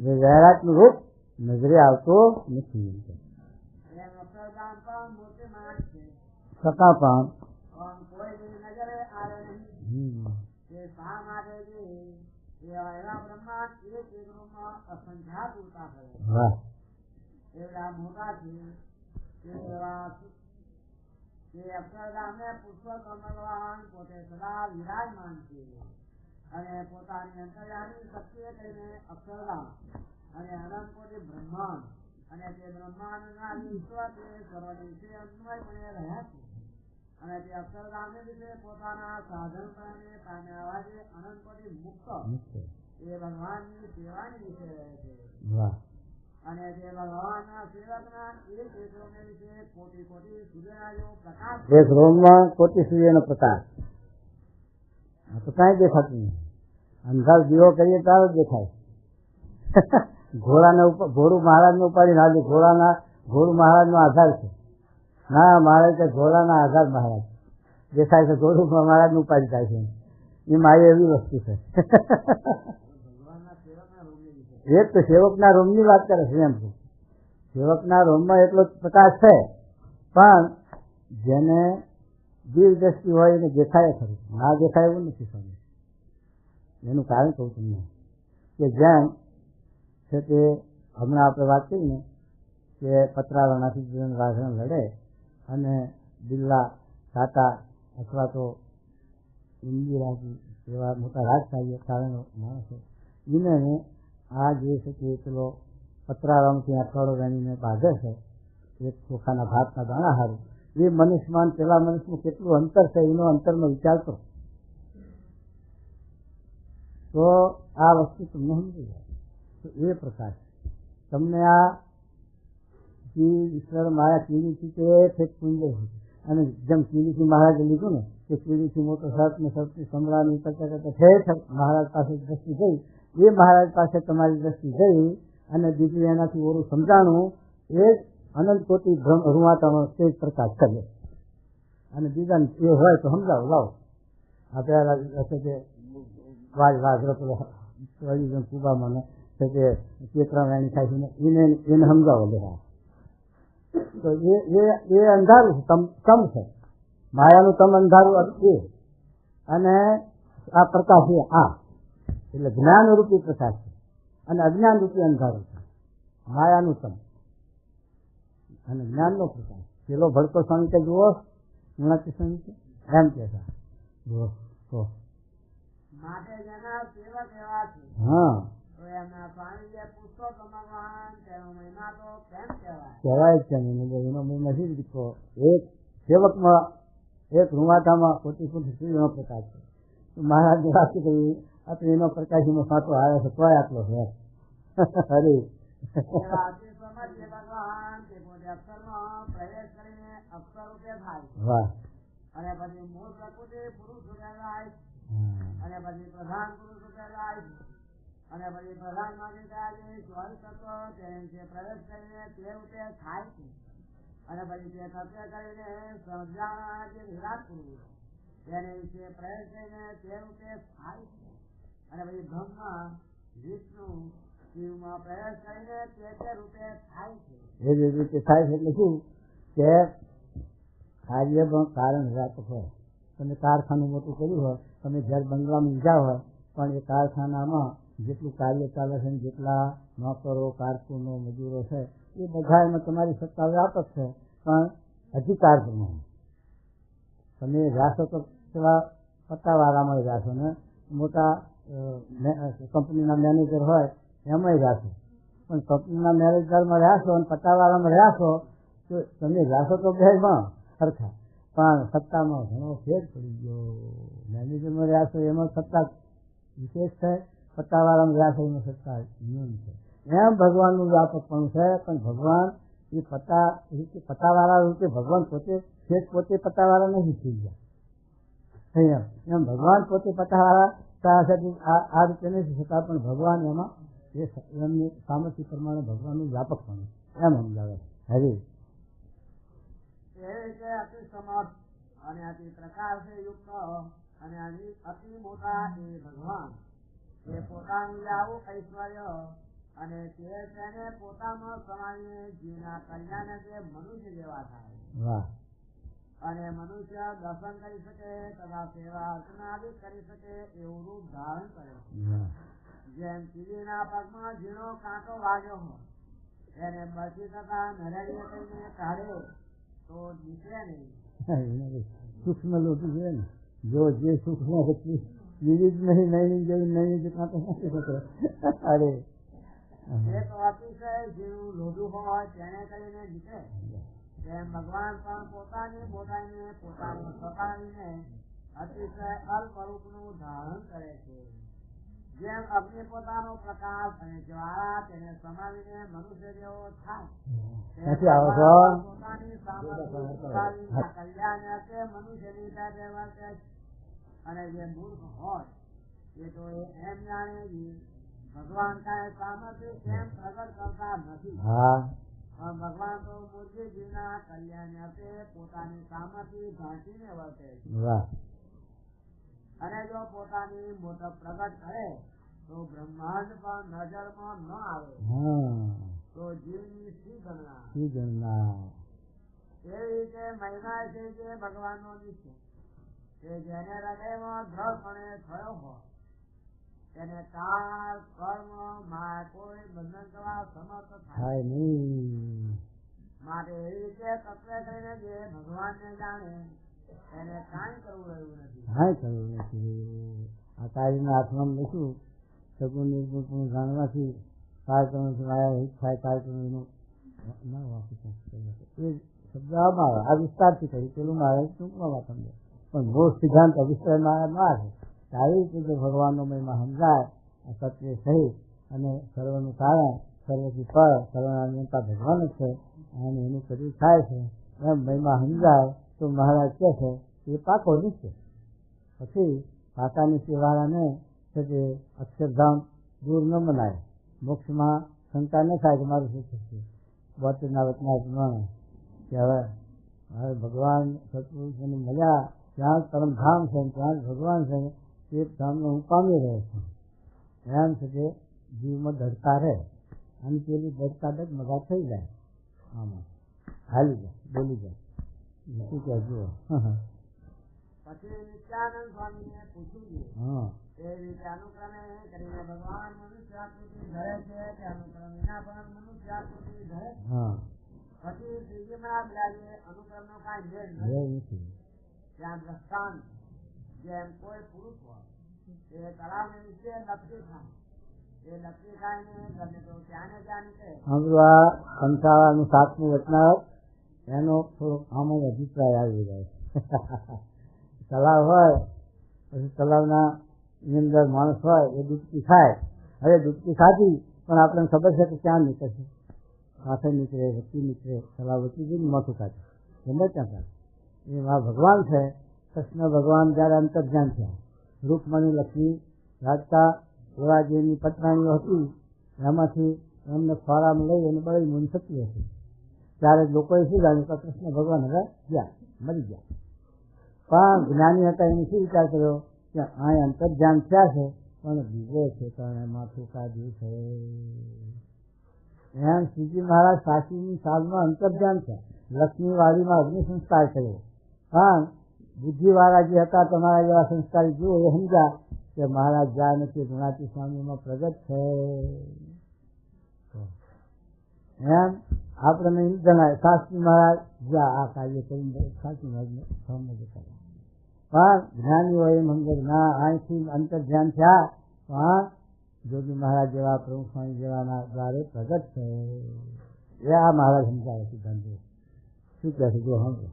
વૈરાટનું રૂપ નજરે આવતું નથી. સકા પણ પોતે સદા વિરાજમાન છે અને પોતાની અંતર્યામી શક્તિ કરીને અક્ષરધામ અને અનંત કોટી બ્રહ્માંડ અને તે બ્રહ્માંડના ઈશ્વર તે સર્વની વિશે અન્વયપણે રહ્યા છે અને તે અક્ષરધામને વિશે પોતાના સાધન પામ્યા છે. અનંત કોટી મુક્ત એ ભગવાનની સેવાની વિશે રહે છે અને તે ભગવાનના સેવકના એક રોમને વિશે કોટી કોટી સૂર્યના જેવો પ્રકાશ. એક રોમમાં કોટી સૂર્યનો પ્રકાશ તો કાંઈ દેખાતું નહીં. અંધાર દીવો કરીએ ત્યારે દેખાય. ઘોડાને ઉપર ઘોડું મહારાજને ઉપાડીને આજે ઘોડું મહારાજનો આધાર છે. ના મહારાજ કે ઘોડાના આધાર મહારાજ દેખાય છે. ઘોડું મહારાજને ઉપાડી થાય છે. એ મારી એવી વસ્તુ છે. એક તો સેવકના રોમની વાત કરે છે એમ સેવકના રોમમાં એટલો જ પ્રકાશ છે, પણ જેને દિલ દ્રષ્ટિ હોય એને દેખાય ખરું, ના દેખાય એવું નથી સ્વામી. એનું કારણ કહું તમને કે જેમ છે તે હમણાં આપણે વાત કરી ને કે પતરાવાળાથી રાધણ લડે અને બિરલા ટાટા અથવા તો ઇન્દિરાજી એવા મોટા રાજશાહી કારણો માણસો એને આ જે છે કે પેલો પતરાવાળાથી અઠવાડો વેણીને બાંધે છે એક ચોખાના ભાતના દાણા હારું, એ મનુષ્યમાન પેલા મનુષ્યનું કેટલું અંતર છે એનો અંતરનો વિચાર કરો તો આ વસ્તુ તમને સમજી જાય. તો એ પ્રકાશ તમને આ ઈશ્વર માયા કીડીથી તે ઠેક પુંજય હોય. અને જેમ કીડીથી મહારાજે લીધું ને કે કીડીથી મોટો સર્પ ને સર્પની સંભળાની કરતા કરતા ઠેઠ મહારાજ પાસે દ્રષ્ટિ ગઈ, એ મહારાજ પાસે તમારી દ્રષ્ટિ ગઈ અને બીજું એનાથી ઓરું સમજાણું એ અનંત કોટી રૂવાટાનો તે જ પ્રકાશ કરે. અને બીજાને એ હોય તો સમજાવો, લાવો આપણે હશે કે વાજરો પેલો કુબામાં છે કે ચેતરા વેણી થાય છે એને સમજાવો બધા. તો એ અંધારું તમ છે, માયાનું તમ અંધારું એ, અને આ પ્રકાશ એ આ એટલે જ્ઞાન રૂપી પ્રકાશ છે અને અજ્ઞાન રૂપી અંધારું છે. માયાનું તમ અને જ્ઞાનનો પ્રકાશ. પેલો ભડકો સ્વામી કે જુઓ ગુણાતી સ્વામી કે એમ કે જુઓ તો માટે જેના સેવક એવા છે હા તો એમના સ્વામીએ પૂછતો તો ભગવાન તેનો મહિમા તો કેમ કહેવાય? કહેવાય જ છે ને, એનો મહિમા નથી દીધો. એક સેવકમાં એક રૂવાટામાં કોટી કોટી સૂર્યનો પ્રકાશ છે. મહારાજની વાત કરી આ તો એનો પ્રકાશ એનો સાચો આવ્યો છે તોય આટલો છે. અરે ભગવાન તે પોતે અક્ષરમાં પ્રવેશ કરીને અક્ષર રૂપે થાય વાહ. અને પછી મૂળ પ્રકૃતિ પુરુષ રૂપે જાય અને પછી પ્રધાન પુરુષ રૂપે જાય અને પછી પ્રધાન માંથી ચોવીસ તત્વો તે પ્રવેશ કરીને તે રૂપે થાય છે અને પછી તે તત્વ કરીને સમજાવવા જે વિરાટ પુરુષ તેને વિશે પ્રવેશ કરીને તે રૂપે થાય છે અને પછી બ્રહ્મા વિષ્ણુ શિવમાં પ્રવેશ કરીને તે રૂપે થાય છે. એ જ રીતે થાય છે એટલે શું કે કાર્ય કારણ વ્યાપક હોય. તમે કારખાનું મોટું કર્યું હોય, તમે ઘર બંગલામાં લીધા હોય, પણ એ કારખાનામાં જેટલું કાર્ય ચાલે છે, જેટલા નોકરો કારકુનો મજૂરો છે એ બધા એમાં તમારી સત્તા વ્યાપક છે, પણ અધિકાર પ્રમાણે તમે રાશો તો પેલા પટ્ટાવાળામાં રાશો ને મોટા કંપનીના મેનેજર હોય એમાંય રાશો, પણ કંપનીના મેનેજરમાં રાશો અને પટ્ટાવાળામાં રાશો તો તમે રાશો તો બેમાં સરખા, પણ સત્તામાં ઘણો ફેર પડી ગયો. મેનેજરમાં રાશો એમાં સત્તા વિશેષ છે, પટ્ટાવાળામાં રાશો એમાં સત્તા નિયમ છે. એમ ભગવાનનું વ્યાપકપણું છે, પણ ભગવાન એ પટ્ટાવાળા રૂપે ભગવાન પોતે પટ્ટાવાળા નથી થઈ ગયા. એમ ભગવાન પોતે પટ્ટાવાળા આ રીતે નથી થતા, પણ ભગવાન એમાં એમની સામર્થ્ય પ્રમાણે ભગવાનનું વ્યાપકપણું એમ સમજાવે. હરી અતિ સમર્થ અને અતિ પ્રકાશ યુક્ત અને અતિ મોટા એ ભગવાન એ પોતાનું આવું ઐશ્વર્ય અને તેને પોતામાં સમાવીને જીવના કલ્યાણ જે મનુષ્ય જેવા થાય અને મનુષ્ય દર્શન કરી શકે તથા સેવા અર્ચના કરી શકે એવું રૂપ ધારણ કરે છે. જેમ કીડીના પગમાં ઝીણો કાંટો વાગ્યો હોય એને બચી તથા નરેડીએ કહીને કાઢે તો નીકળે નહીં. સૂક્ષ્મ લોટી છે ને, જો જે સૂક્ષ્મ હતી બીજી જ નહીં નહીં જેવી નહીં જ કાંટો નથી થતો. અરે એક અતિશય જેવું લોઢું હોય તેને કરીને નીકળે તેમ ભગવાન પણ પોતાની બોલાઈને પોતાનું સતાવીને અતિશય અલ્પ રૂપનું ધારણ કરે છે. જેમ અગ્નિ પોતાનો પ્રકાશ અને જ્વાળા તેને સમાવીને મનુષ્ય જેવો થાય પોતાની સામર્થ્ય કલ્યાણ અર્થે મનુષ્યની સાથે વર્તે અને જે મૂર્ખ હોય એ તો એમ જાણે ભગવાન કાંઈ સામર્થ્ય કેમ પ્રગટ કરતા નથી, પણ ભગવાન તો મૂર્તિ જીવના કલ્યાણ અર્થે પોતાની સામર્થ્ય ઢાંકીને વર્તે છે. અને જો પોતાની મોટપ પ્રગટ કરે તો બ્રહ્માંડ પણ નજરમાં ન આવે તો જીવની શી ગણના નથી ગણના. એવી રીતે મહિમા છે જે ભગવાનનો નિશ્ચય કે જેને હૃદયમાં દ્રઢપણે થયો હોય તેને કાળ કર્મ માં કોઈ બંધન કરવા સમર્થ થાય નહીં. માટે એવી રીતે તત્વ કરીને જે ભગવાનને જાણે એને કાંઈ કરવું રહ્યું નથી. કાંઈ કરવું નથી. આ તારીના હાથમાં લખું સગુણ નિર્ગુણ પણ જાણવાથી કાર્યક્રમથી માયા હિત થાય કાર્યક્રમનું ના વાપી એ શબ્દ આમાં આવે. આ વિસ્તારથી કહ્યું પેલું મારે ટૂંકમાં વાત સમજે પણ મૂળ સિદ્ધાંત અવિષય મારા ના છે. આવી રીતે જો ભગવાનનો મહિમા સમજાય આ સત્ય સહિત અને સર્વનું કારણ સર્વથી પર સર્વના નિયંતા ભગવાન જ છે અને એનું કર્યું થાય છે એમ મહિમા સમજાય તો મહારાજ કહે છે એ પાકો નિશ્ચય. પછી પાકાની સેવાળાને છે તે અક્ષરધામ દૂર ન મનાય, મોક્ષમાં શંકા ન થાય કે મારું શું થશે. બોતેરના વચના પ્રમાણે કે હવે ભગવાન સત્પુરુષોની મજા ત્યાં પરમધામ છે ત્યાં ભગવાન છે તે ધામને હું પામી રહ્યો છું એમ છે કે જીવમાં દડકા રહે અને પેલી દડકા ડગમગા થઈ જાય. આમાં હાલી જાય બોલી જાય શું કહે જુઓ. પછી નિત્યાનંદ સ્વામીને પૂછ્યું હા એ રીતે અનુક્રમે કરીને ભગવાન મનુષ્ય આકૃતિ ધરે છે કે અનુક્રમ વિના પણ મનુષ્ય આકૃતિ ધરે. હા પછી શ્રીજીમાં બિરાજે અનુક્રમનો કાંઈ ભેદ નથી. ત્યાં દ્રષ્ટાંત જેમ કોઈ પુરુષ હોય એ તળાવને નીચે લપસી થાય એ લપસી ખાઈને ગમે તો ત્યાં ને ત્યાં નીકળે. આ કંસારાનું સાતમું વચનાવત એનો થોડોક આમ જ અભિપ્રાય આવી જાય. તળાવ હોય પછી તળાવના ની અંદર માણસ હોય એ ડૂબકી ખાય. હવે ડૂબકી ખાધી પણ આપણને ખબર છે કે ક્યાં નીકળશે, માથે નીકળે વચ્ચે નીકળે તળાવ વચ્ચે જઈને માથું કાઢે ગમે ત્યાં કાઢે. એમાં ભગવાન છે કૃષ્ણ ભગવાન જ્યારે અંતર્ધ્યાન થયા રૂકમણી લક્ષ્મી રાજતા એવા જેની પટરાણીઓ હતી એમાંથી એમને ખોરામાં લઈ અને બળી મૂન થતી હતી ત્યારે લોકોએ શું જાણ્યું કે કૃષ્ણ ભગવાન હવે ગયા મરી ગયા. પણ જ્ઞાની હતા એને શું વિચાર કર્યો કે આ અંતર્ધ્યાન થયા છે પણ બીજે છે કારણ માથું કાઢ્યું છે. એમ શ્રીજી મહારાજ સાચીની સાલમાં અંતર્ધ્યાન થયા. લક્ષ્મીવાડીમાં અગ્નિ સંસ્કાર કર્યો પણ બુદ્ધિવાળા જે હતા તમારા જેવા સંસ્કારી જુઓ એ સમજ્યા કે મહારાજ જાય નથી ગુણાતી સ્વામીમાં પ્રગટ છે. એમ આપણે જણાય શાસ્ત્રી મહારાજ જ્યાં આ કાર્ય કરીને સાચી મહારાજને સમજ કર્યા પણ જ્ઞાનીઓ એમ સમજે ના અહીંથી અંતર્ધ્યાન થયા પણ જોગી મહારાજ જેવા પ્રમુખ સ્વામી જેવાના દ્વારે પ્રગટ છે. એ આ મહારાજ સમજાવે સિદ્ધાંત શું કહે છે જો સમજો.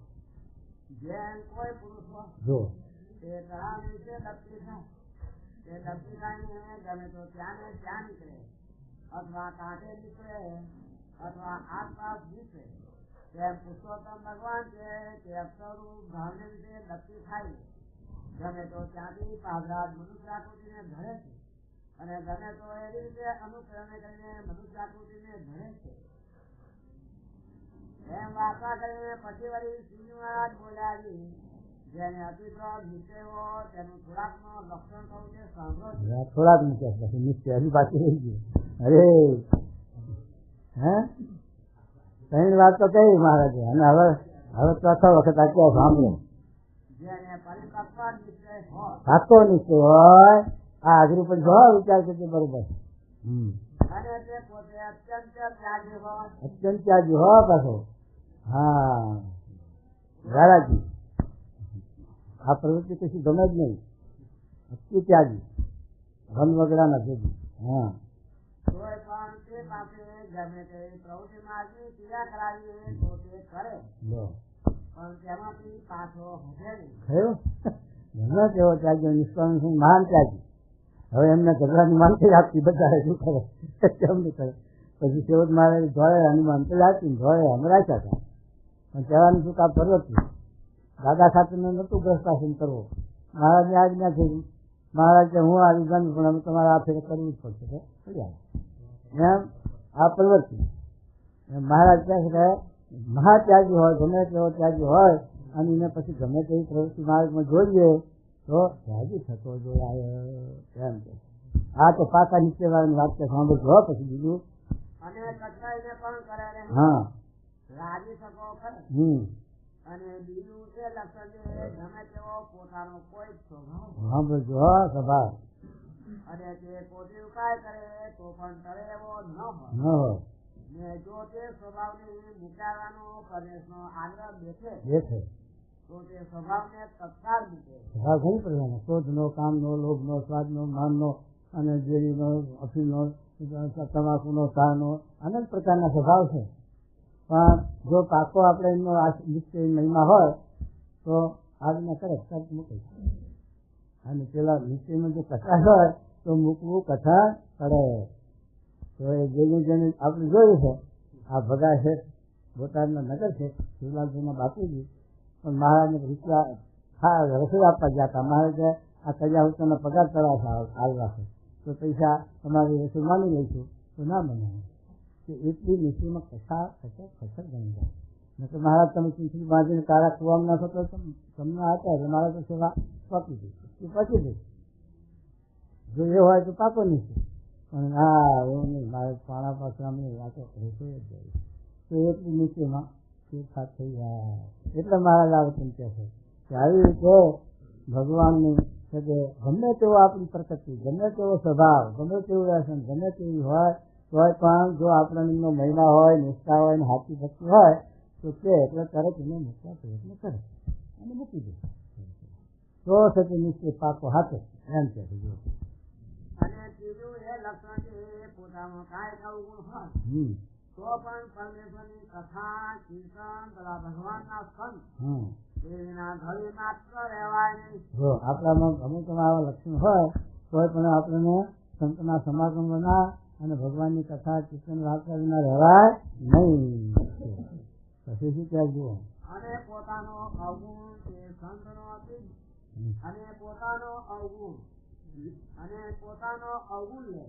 જેમ કોઈ પુરુષ જો એ તળાવ નીચે લપસી થાય એ લપસી ખાઈને ગમે તો ત્યાં ને ત્યાં નીકળે અથવા કાંઠે નીકળે અથવા આસપાસ નીકળે તેમ પુરુષોત્તમ ભગવાન છે કે અક્ષરરૂપ ભાવને લીધે લપસી ખાય ગમે તો ત્યાંથી પાઘરાજ મનુષ્ય આકૃતિને ધરે છે અને ગમે તો એવી રીતે અનુક્રમે કરીને મનુષ્ય આકૃતિને ધરે છે. એમ વાર્તા કરીને પછી વળી શ્રીજી મહારાજ બોલ્યા જેને અતિક્રમ નીચે હોય તેનું થોડાકનો લક્ષણ કહું છે સાંભળો. થોડાક નીચે પછી નિશ્ચય હજી બાકી રહી ગયું. અરે હે ત્રણ વાત તો કહી મહારાજે અને હવે ચોથા વખત આ ક્યાં સાંભળો. જેને પરિપક્વ નિશ્ચય હોય સાચો નિશ્ચય હોય આ હાજરી પણ જો વિચાર કરજો બરોબર. અને તે પોતે અત્યંત ત્યાગી હોય અત્યંત ત્યાગી હો પાછો. હા રારાજી આ પ્રવૃત્તિ કશી ગમે જ નહીં. અતિ ત્યાગી વન વગડાના ભેગી. હા કોઈ પણ તે પાસે ગમે તે પ્રવૃત્તિ માર્ગની ક્રિયા કરાવીએ તો તે કરે પણ તેમાંથી પાછો હટે નહીં. થયો ઘણા કેવો ત્યાગી નિષ્કામ મહાન ત્યાગી. હવે એમને ગજરાની માનતી આપતી બધા શું કરે કેમ નહીં કરે. પછી સેવક મારે ધોળે આની માનતી આપી ધોળે અમે રાખ્યા હતા પણ કહેવાનું શું કામ કરવું હતું. દાદા ખાતરને નહોતું ગ્રસ્તાસન કરવો મહારાજની આજ્ઞા થઈ. મહારાજ કે હું આવી ગણ પણ અમે તમારે આ ફેરે કરવું જ પડશે. એમ આ પ્રવૃત્તિ મહારાજ કહે છે કે મહાત્યાગી હોય ગમે તેવો ત્યાગી હોય અને એને પછી ગમે તેવી પ્રવૃત્તિ માર્ગમાં જોઈએ તો ત્યાગી થતો જોડાય એમ કે. આ તો પાકા નીચે વાળાની વાત સાંભળજો પછી બીજું. અને કચરાઈને પણ કરે હા રાજી શકો ખરે. અને બીજું એ લક્ષણ છે ગમે તેવો પોતાનો કોઈ સ્વભાવ અને તે પોતે ઉપાય કરે તો પણ ટળે એવો ન હોય ને જો તે સ્વભાવને મૂકાવાનો પ્રદેશનો આગ્રહ દેખે તો તે સ્વભાવને તત્કાળ મૂકે. સ્વભાવ ઘણી પ્રકારના ક્રોધનો, કામનો, લોભનો, સ્વાદનો, માનનો અને ઝેરીનો, અફીણનો, તમાકુનો, તાળનો અનેક પ્રકારના સ્વભાવ છે. પણ જો પાકો આપણે એમનો નિશ્ચય મહિમા હોય તો આજના કરે તરત મૂકે. અને પેલા નિશ્ચયમાં જો કથા હોય તો મૂકવું કથા કરે. તો એ જેને આપણે જોયું છે આ ભગા છે બોટાદના નગર છે શિવલાલજીના બાપુજી પણ મહારાજને રસોઈ આપવા ગયા હતા. મહારાજે આ કયા ઉત્તરનો પગાર કરવા આવ્યા છે તો પૈસા તમારી રસોઈ માની લઈશું તો ના બનાવે કે એટલી નીચેમાં કથા ખસર ગણી જાય. ન તો મહારાજ તમે ચૂંટણી બાંધીને કાળા કુવામાં નાખો તો તમને હતા એટલે મારા તો સેવા પકી દઈશું એ પચી દઈશું. જો એ હોય તો પાકો નીચે પણ હા એવું નહીં મારે પાણા પાછળની વાતો રસોઈ જ જાય તો એટલી નીચેમાં ફેરફાર થઈ જાય. એટલે મહારાજ આ વચન કહે છે કે આવી રીતે ભગવાનની કે ગમે તેવો આપણી પ્રકૃતિ, ગમે તેવો સ્વભાવ, ગમે તેવું વ્યસન, ગમે તેવી હોય તોય પણ જો આપણને મહિમા હોય, નિષ્ઠા હોય ને હાથી ભક્તિ હોય તો તે એટલે તરત એને મૂકવા પ્રયત્ન કરે અને મૂકી દે તો થતી નિશ્ચય પાકો હાથે એમ કે અને ત્રીજું એ લક્ષણ છે પોતામાં કાંઈ નવું ગુણ હોય તો પણ પરમેશ્વરની કથા, કીર્તન, પેલા ભગવાનના સંત એ વિના ઘડી માત્ર રહેવાય નહીં. જો આપણામાં અમુક આવા લક્ષણ હોય તો પણ આપણને સંતના સમાગમના અને ભગવાનની કથા, કીર્તન, વાર્તા વિના રહેવાય નહીં. પછી શું ત્યાં જુઓ અને પોતાનો અવગુણ તે સંતનો અતિ અને પોતાનો અવગુણ લે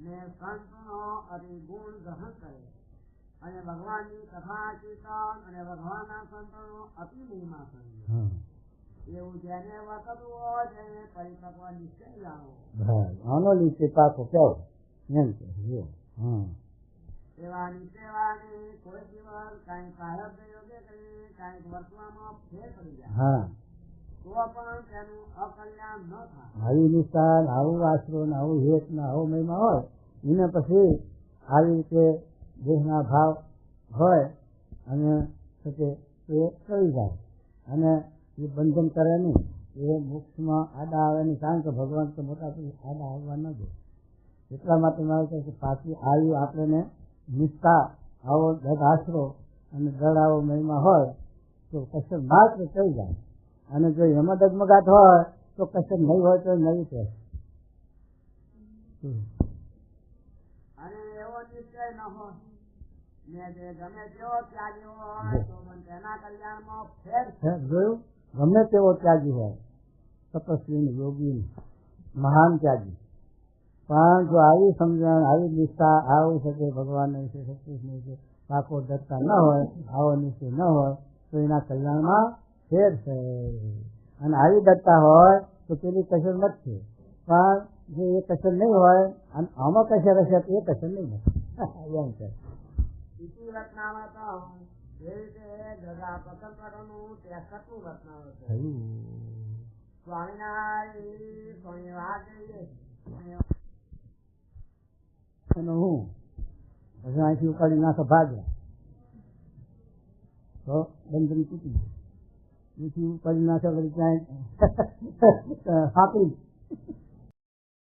ને સંતનો અતિ ગુણ ગ્રહણ કરે અને ભગવાનની કથા, કીર્તન અને ભગવાનના સંતોનો અતિ મહિમા સમજે. એવું જેને વર્તતું હોય તેને પરિપક્વ નિશ્ચય જાણવો. આનો નિશ્ચય પાકો કેવો એમ કે એવા નિશ્ચયવાળી કોઈ દિવસ કાંઈ સાહેબ યોગે કરી કાંઈક વર્તવામાં ફેર પડી જાય તો પણ તેનું અકલ્યાણ ન થાય. આવી નિષ્ઠા, આવું આશરો ને આવું હેત ને આવો મહિમા હોય એને પછી આવી રીતે દેહના ભાવ હોય અને એ કરી જાય અને એ બંધન કરે નહીં, એ મોક્ષમાં આડા આવે નહીં. કારણ કે ભગવાન તો મોટા આડા આવવા ન દે. એટલા માટે મારે કહે કે પાછી આવી આપણને નિષ્ઠા, આવો દઢ આશરો અને દઢ આવો મહિમા હોય તો કસર માત્ર થઈ જાય. અને જો એમાં ડગમગાટ હોય તો કસર નહીં હોય તો નહીં કહે. અને એવો નિશ્ચય ન હોય ને જે ગમે તેવો ત્યાગી હોય તો તેના કલ્યાણમાં ફેર જોયું. ગમે તેવો ત્યાગી હોય, તપસ્વી, યોગી, મહાન ત્યાગી, પણ જો આવી સમજણ, આવી નિષ્ઠા, આવું છે કે ભગવાન વિશે, સત્કૃષ્ણ વિશે પાકો દત્તા ન હોય, આવો નિશ્ચય ન હોય તો એના કલ્યાણમાં ફેર છે. અને આવી દત્તા હોય તો પેલી કસર નથી. પણ જો એ કસર નહીં હોય અને આમાં કસર હશે તો એ કસર નહીં મળે એમ છે. હું પછી અહીંથી ઉપાડી નાખો ભાગલા તો બંધન તૂટી જાય. ઉપાડી નાખે પછી ક્યાંય સાંકળી